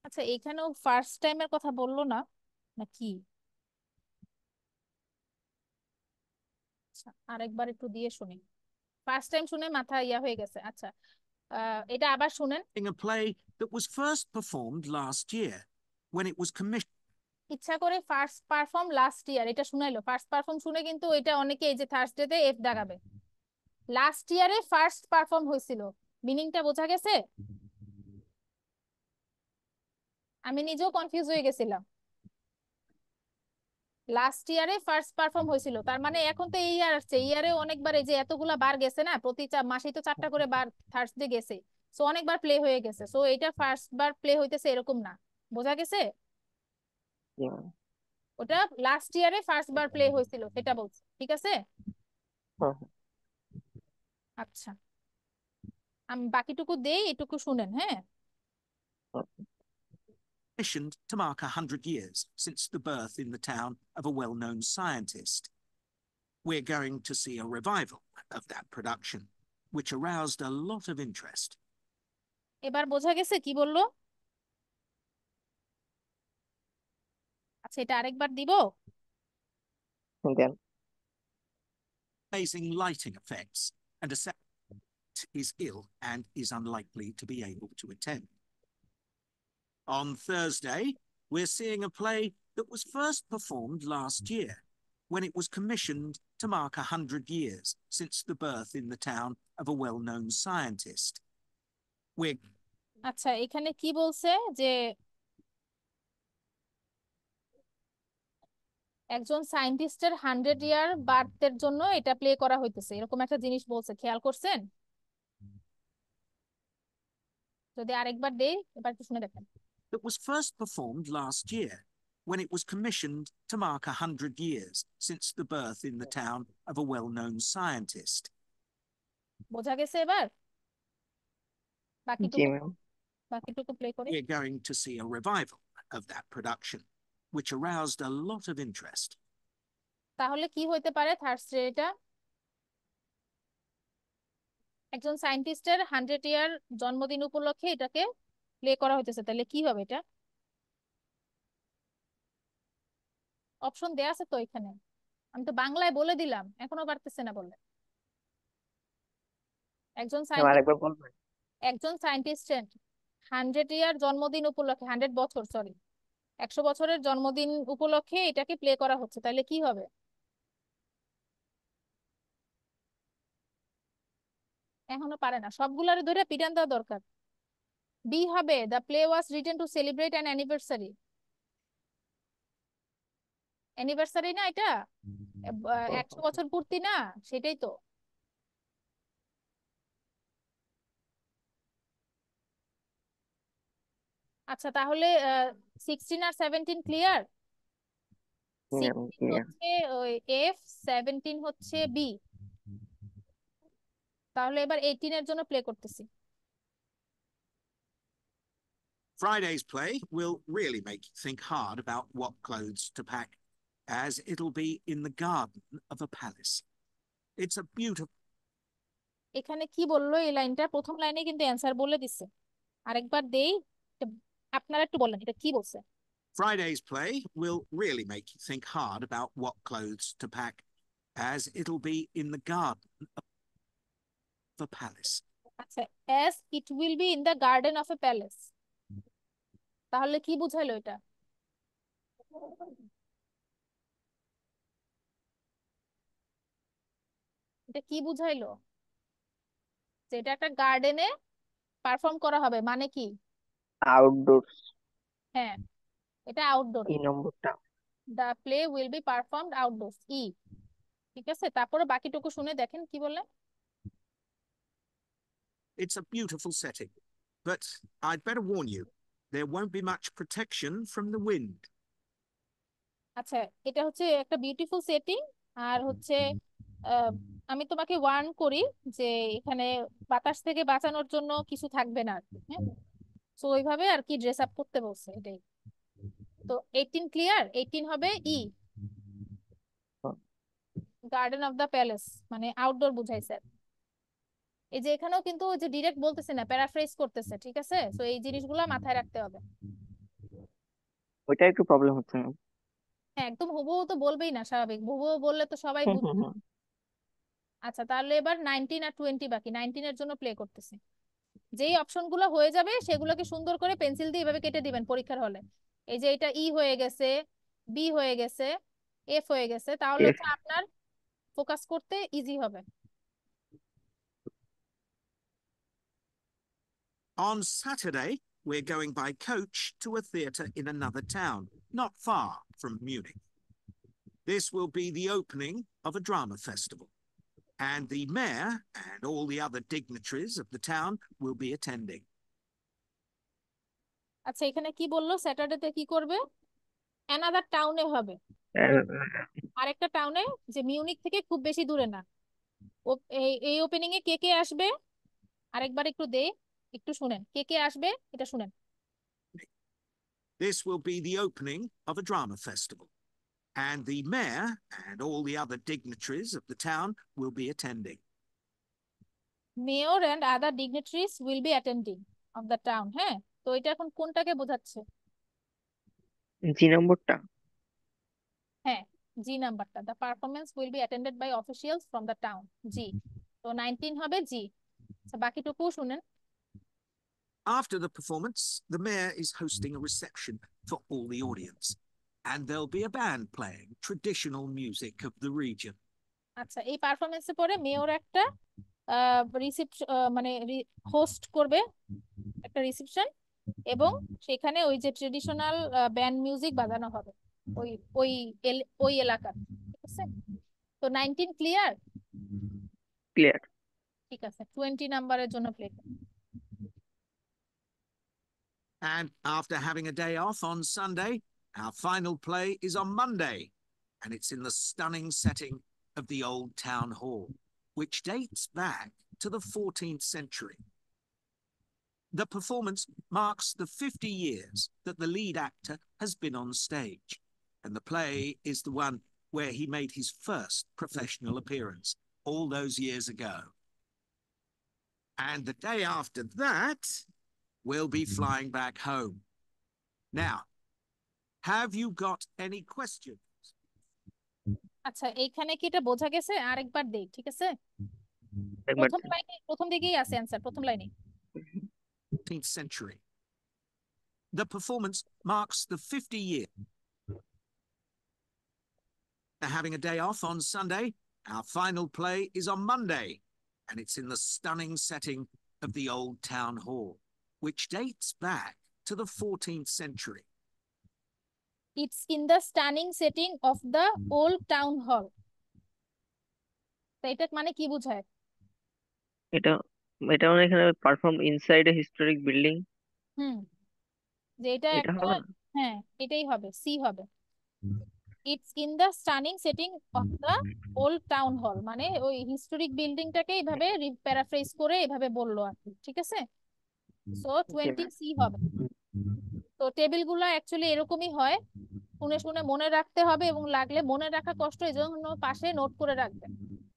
A: আচ্ছা, এখানেও ফার্স্ট টাইমের কথা বললো না নাকি? আচ্ছা, আরেকবার একটু দিয়ে শুনি, ফার্স্ট টাইম শুনে মাথা ইয়া হয়ে গেছে। আচ্ছা, এটা আবার শুনেন।
H: A play that was first performed last year when it was commissioned.
A: ইচ্ছা করে ফার্স্ট পারফর্ম লাস্ট ইয়ার এটা শুনাইলো, ফার্স্ট পারফর্ম শুনে কিন্তু এটা অনেকে এই যে থার্সডেতে এফ দাগাবে। লাস্ট ইয়ারে ফার্স্ট পারফর্ম হয়েছিল, মিনিংটা বোঝা গেছে? আমি নিজেও কনফিউজ হয়ে গেছিলাম। লাস্ট ইয়ারে ফার্স্ট পারফর্ম হয়েছিল, তার মানে এখন তো এই ইয়ার আসছে, এই ইয়ারে অনেকবার এই যে এতগুলা বার গেছে না, প্রতি মাসেই তো 4টা করে বার থার্সডে গেছে, সো অনেকবার প্লে হয়ে গেছে, সো এটা ফার্স্ট বার প্লে হইতেছে এরকম না। বোঝা গেছে? ওটা লাস্ট ইয়ারে ফার্স্ট বার প্লে হয়েছিল সেটা বলছে, ঠিক আছে? আচ্ছা, আমি বাকিটুকু দেই, এটুকু শুনেন, হ্যাঁ।
H: commissioned to mark 100 years since the birth in the town of a well-known scientist. We're going to see a revival of that production, which aroused a lot of interest.
A: এবার বোঝা গেছে কি বললো? আচ্ছা, এটা আরেকবার দিব।
C: দেন।
H: Amazing lighting effects, and a set is ill and is unlikely to be able to attend. On Thursday, we're seeing a play that was first performed last year, when it was commissioned to mark 100 years since the birth in the town of a well-known scientist. We're
A: আচ্ছা, এখানে কি বলছে যে একজন সায়েন্টিস্টের 100 ইয়ার বার্থের জন্য এটা play করা হইতেছে, এরকম একটা জিনিস বলছে, খেয়াল করছেন? যদি আরেকবার দেই, এবার একটু শুনে দেখেন।
H: that was first performed last year, when it was commissioned to mark 100 years since the birth in the town of a well-known scientist.
A: বোঝা গেছে এবার?
C: জি
A: বাকিটুকু
C: ম্যাম।
A: বাকিটুকু প্লে করি।
H: We're going to see a revival of that production, which aroused a lot of interest.
A: তাহলে কি হইতে পারে থার্সডেটা? একজন সায়েন্টিস্টের 100 ইয়ার জন্মদিন উপলক্ষে এটাকে প্লে করা হইতেছে, তাহলে কি হবে এটা? অপশন দেয়া আছে তো এখানে, আমি তো বাংলায় বলে দিলাম, এখনো পারতেছে না বলে। একজন
C: ম্যাম আরেকবার বলবেন?
A: সায়েন্টিস্টের 100 ইয়ার জন্মদিন উপলক্ষে, 100 বছর, সরি, 100 বছরের জন্মদিন উপলক্ষে এটাকে প্লে করা হচ্ছে, তাহলে কি হবে? এখনো পারে না, সবগুলার ধরে পিটান দেওয়া দরকার। বি হবে, the play was written to celebrate an anniversary. Anniversary না এটা? 100 বছর পূর্তি না, সেটাই তো। আচ্ছা, তাহলে 16 আর 17 ক্লিয়ার?
C: Ma'am
A: 16
C: clear.
A: হচ্ছে ওই এফ, 17 হচ্ছে বি। তাহলে এবার 18 এর জন্য প্লে করতেছি।
H: Friday's play will really make you think hard about what clothes to pack, as it'll be in the garden of a palace. It's a beautiful
A: এখানে কি বললো এই লাইনটা? প্রথম লাইনে কিন্তু অ্যান্সার বলে দিছে, আরেকবার দেই, আপনারা একটু বলেন এটা কি বলছে।
H: Friday's play will really make you think hard about what clothes to pack, as it'll be in the garden of a palace.
A: আচ্ছা, as it will be in the garden of a palace, তাহলে কি বুঝাইলো এটা? এটা কি বুঝাইলো? যে এটা একটা গার্ডেনে পারফর্ম করা হবে, মানে কি?
C: আউটডোরস।
A: হ্যাঁ, এটা আউটডোর।
C: এই নম্বরটা।
A: The play will be performed outdoors, E. ঠিক আছে, তারপরে বাকিটুকু শুনে দেখেন কি বলে।
H: It's a beautiful setting, but I'd better warn you, there won't be much protection from the wind.
A: আচ্ছা, এটা হচ্ছে একটা বিউটিফুল সেটিং, আর হচ্ছে আমি তোমাকে ওয়ার্ন করি যে এখানে বাতাস থেকে বাঁচানোর জন্য কিছু থাকবে না আর কি। হ্যাঁ, তো ওইভাবে আর কি ড্রেস আপ করতে বলছে, এটাই তো। 18 ক্লিয়ার? 18 হবে ই, গার্ডেন অফ দ্য প্যালেস, মানে আউটডোর বুঝাইছে। এই যে এখানেও কিন্তু ওই যে ডিরেক্ট বলতেছে না, প্যারাফ্রেজ করতেছে, ঠিক আছে? তো এই জিনিসগুলো মাথায় রাখতে হবে।
C: ওইটা একটু প্রবলেম হচ্ছে ম্যাম।
A: হ্যাঁ, একদম হুবহু তো বলবেই না, স্বাভাবিক, হুবহু বললে তো সবাই বুঝবে। আচ্ছা, তাহলে এবার 19 আর 20 বাকি। 19 এর জন্য প্লে করতেছি। যেই অপশন গুলো হয়ে যাবে সেগুলোকে সুন্দর করে পেন্সিল দিয়ে এভাবে কেটে দিবেন পরীক্ষার হলে। এই যে এটা ই হয়ে গেছে, বি হয়ে গেছে, এফ হয়ে গেছে, তাহলে হচ্ছে আপনার ফোকাস করতে ইজি হবে।
H: On Saturday, we're going by coach to a theatre in another town, not far from Munich. This will be the opening of a drama festival, and the mayor and all the other dignitaries of the town will be attending.
A: আচ্ছা, এখানে কি বললো? স্যাটারডেতে কি করবে? Another টাউনে হবে, আরেকটা টাউনে, যে মিউনিক থেকে খুব বেশি দূরে না। এই ওপেনিং এ কে কে আসবে আরেকবার একটু একটু শুনেন, কে কে আসবে এটা শুনেন।
H: This will be the opening of a drama festival, and the mayor and all the other dignitaries of the town will be attending.
A: Mayor and other dignitaries will be attending of the town. হ্যাঁ, তো এটা এখন কোনটাকে বোঝাচ্ছে?
C: জি নম্বরটা।
A: হ্যাঁ, G নাম্বারটা। The performance will be attended by officials from the town. জি, তো 19 হবে জি। আচ্ছা, বাকিটুকু শুনেন।
H: After the performance, the mayor is hosting a reception for all the audience, and there'll be a band playing traditional music of the region.
A: আচ্ছা, এই পারফরমেন্সে পরে mayor একটা রিসিপশন মানে হোস্ট করবে একটা রিসেপশন, এবং সেখানে ওই যে ট্রেডিশনাল ব্যান্ড মিউজিক বাজানো হবে ওই ওই ওই এলাকার। ঠিক আছে, তো 19 ক্লিয়ার?
C: ক্লিয়ার।
A: ঠিক আছে, 20 নাম্বারের জন্য play.
H: And after having a day off on Sunday, our final play is on Monday, and it's in the stunning setting of the old town hall, which dates back to the 14th century. The performance marks the 50 years that the lead actor has been on stage, and the play is the one where he made his first professional appearance all those years ago. And the day after that, we'll be flying back home. Now, have you got any questions?
A: আচ্ছা, এইখানে কি এটা বোঝা গেছে? আরেকবার দেই, ঠিক আছে?
C: একবার
A: প্রথম লাইনে, প্রথম দিকেই আছে অ্যান্সার, প্রথম লাইনে।
H: 14th century. The performance marks the 50 year. Having a day off on Sunday, our final play is on Monday, and it's in the stunning setting of the old town hall, which dates back to the 14th century.
A: It's in the stunning setting of the old town hall. তো এটা মানে কি বোঝায়?
C: এটা এটা মানে এখানে perform inside a historic building,
A: হুম, যে এটা
C: এটা
A: একটা,
C: হবে না?
A: হ্যাঁ এটাই হবে, সি হবে। It's in the stunning setting of the old town hall, মানে ওই হিস্টোরিক বিল্ডিংটাকে এইভাবে প্যারাফ্রেজ করে এইভাবে বললো আর কি। ঠিক আছে, সো
C: জি
A: 20
C: ম্যাম।
A: সি হবে। তো টেবিলগুলো অ্যাকচুয়ালি এরকমই হয়, শুনে শুনে মনে রাখতে হবে, এবং লাগলে মনে রাখা কষ্ট, এই জন্য পাশে নোট করে রাখবেন।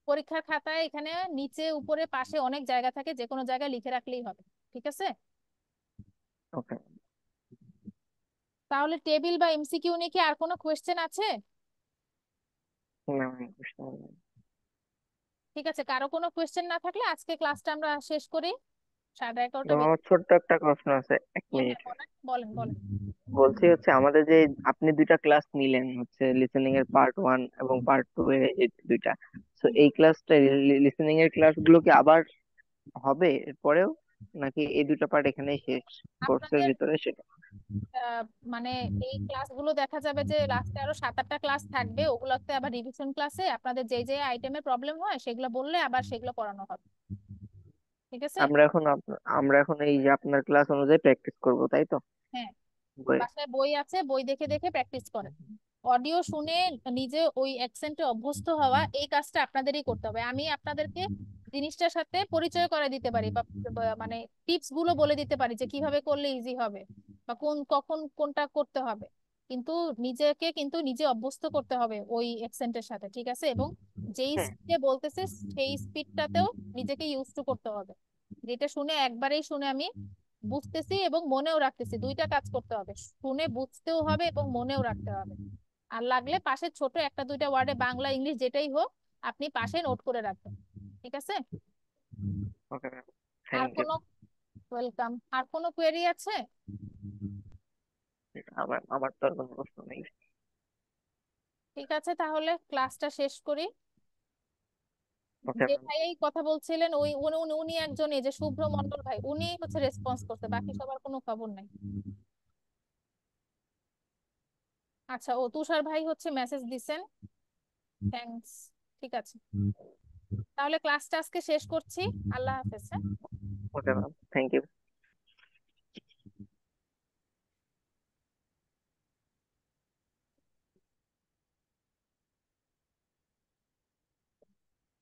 A: পরীক্ষার খাতায় এখানে নিচে উপরে পাশে অনেক জায়গা থাকে, যে কোনো জায়গায় লিখে রাখলেই হবে। ঠিক আছে,
C: ওকে।
A: তাহলে টেবিল বা এমসিকিউ নিয়ে কি আর কোনো কোয়েশ্চেন আছে?
C: ম্যাম প্রশ্ন নেই।
A: ঠিক আছে, কারো কোনো কোয়েশ্চেন না থাকলে আজকে ক্লাসটা আমরা শেষ করি। 11:30
C: ম্যাম,
A: বেজে।
C: আমার ছোট্ট একটা প্রশ্ন আছে, এক
A: হ্যাঁ
C: মিনিট।
A: হ্যাঁ, বলেন বলেন বলেন।
C: বলছি হচ্ছে আমাদের যে আপনি দুইটা ক্লাস নিলেন, হচ্ছে লিসেনিং এর পার্ট 1 এবং পার্ট 2 এর এই দুইটা, তো এই ক্লাসটা লিসেনিং এর ক্লাসগুলো কি আবার হবে এরপরেও, নাকি এই দুটো পার্ট এখানেই শেষ কোর্সের
A: আপনাদের
C: ভিতরে সেটা?
A: মানে এই ক্লাসগুলো দেখা যাবে যে লাস্টে আরো 7-8টা ক্লাস থাকবে, ওগুলোতে আবার রিভিশন ক্লাসে আপনাদের যে যে আইটেমে প্রবলেম হয় সেগুলো বললে আবার সেগুলো করানো হবে। ঠিক আছে,
C: আমরা এখন এই যে আপনার ক্লাস অনুযায়ী প্র্যাকটিস করব, তাই তো?
A: হ্যাঁ
C: বই।
A: বাসায় বই আছে, বই দেখে দেখে প্র্যাকটিস করেন। অডিও শুনে নিজে ওই অ্যাকসেন্টে অভ্যস্ত হওয়া, এই কাজটা আপনাদেরই করতে হবে। আমি আপনাদেরকে জিনিসটার সাথে পরিচয় করে দিতে পারি, বা মানে টিপস গুলো বলে দিতে পারি যে কিভাবে করলে ইজি হবে, বা কখন কোনটা করতে হবে, কিন্তু নিজেকে কিন্তু নিজে অভ্যস্ত করতে হবে ওই অ্যাকসেন্টের সাথে। ঠিক আছে, এবং যেই
C: হ্যাঁ।
A: স্পিডে বলতেছে সেই স্পিডটাতেও নিজেকে ইউজ টু করতে হবে। যেটা শুনে একবারেই শুনে আমি বুঝতেছি এবং মনেও রাখতেছি, দুইটা কাজ করতে হবে, শুনে বুঝতেও হবে এবং মনেও রাখতে হবে। আর লাগলে পাশে ছোট একটা দুইটা ওয়ার্ডে বাংলা ইংলিশ যেটাই হোক আপনি পাশে নোট করে রাখবেন। ঠিক আছে,
C: okay ma'am,
A: R
C: thank you.
A: কোনো, ওয়েলকাম। আর কোনো কোয়েরি আছে?
C: আমার তো আর কোনো প্রশ্ন নেই।
A: ঠিক আছে, তাহলে ক্লাসটা শেষ করি।
C: ওকে
A: যে
C: ম্যাম।
A: ভাই এই কথা বলছিলেন ওই উনি উনি উনি একজন, এই যে শুভ্র মন্ডল ভাই, উনি হচ্ছে রেসপন্স করতে, বাকি সবার কোনো খবর নাই। আচ্ছা, ও তুষার ভাই হচ্ছে মেসেজ দিছেন, থ্যাঙ্কস। ঠিক আছে, তাহলে ক্লাসটা আজকে শেষ করছি। আল্লাহ হাফেজ। হ্যাঁ।
C: Okay ma'am, thank you.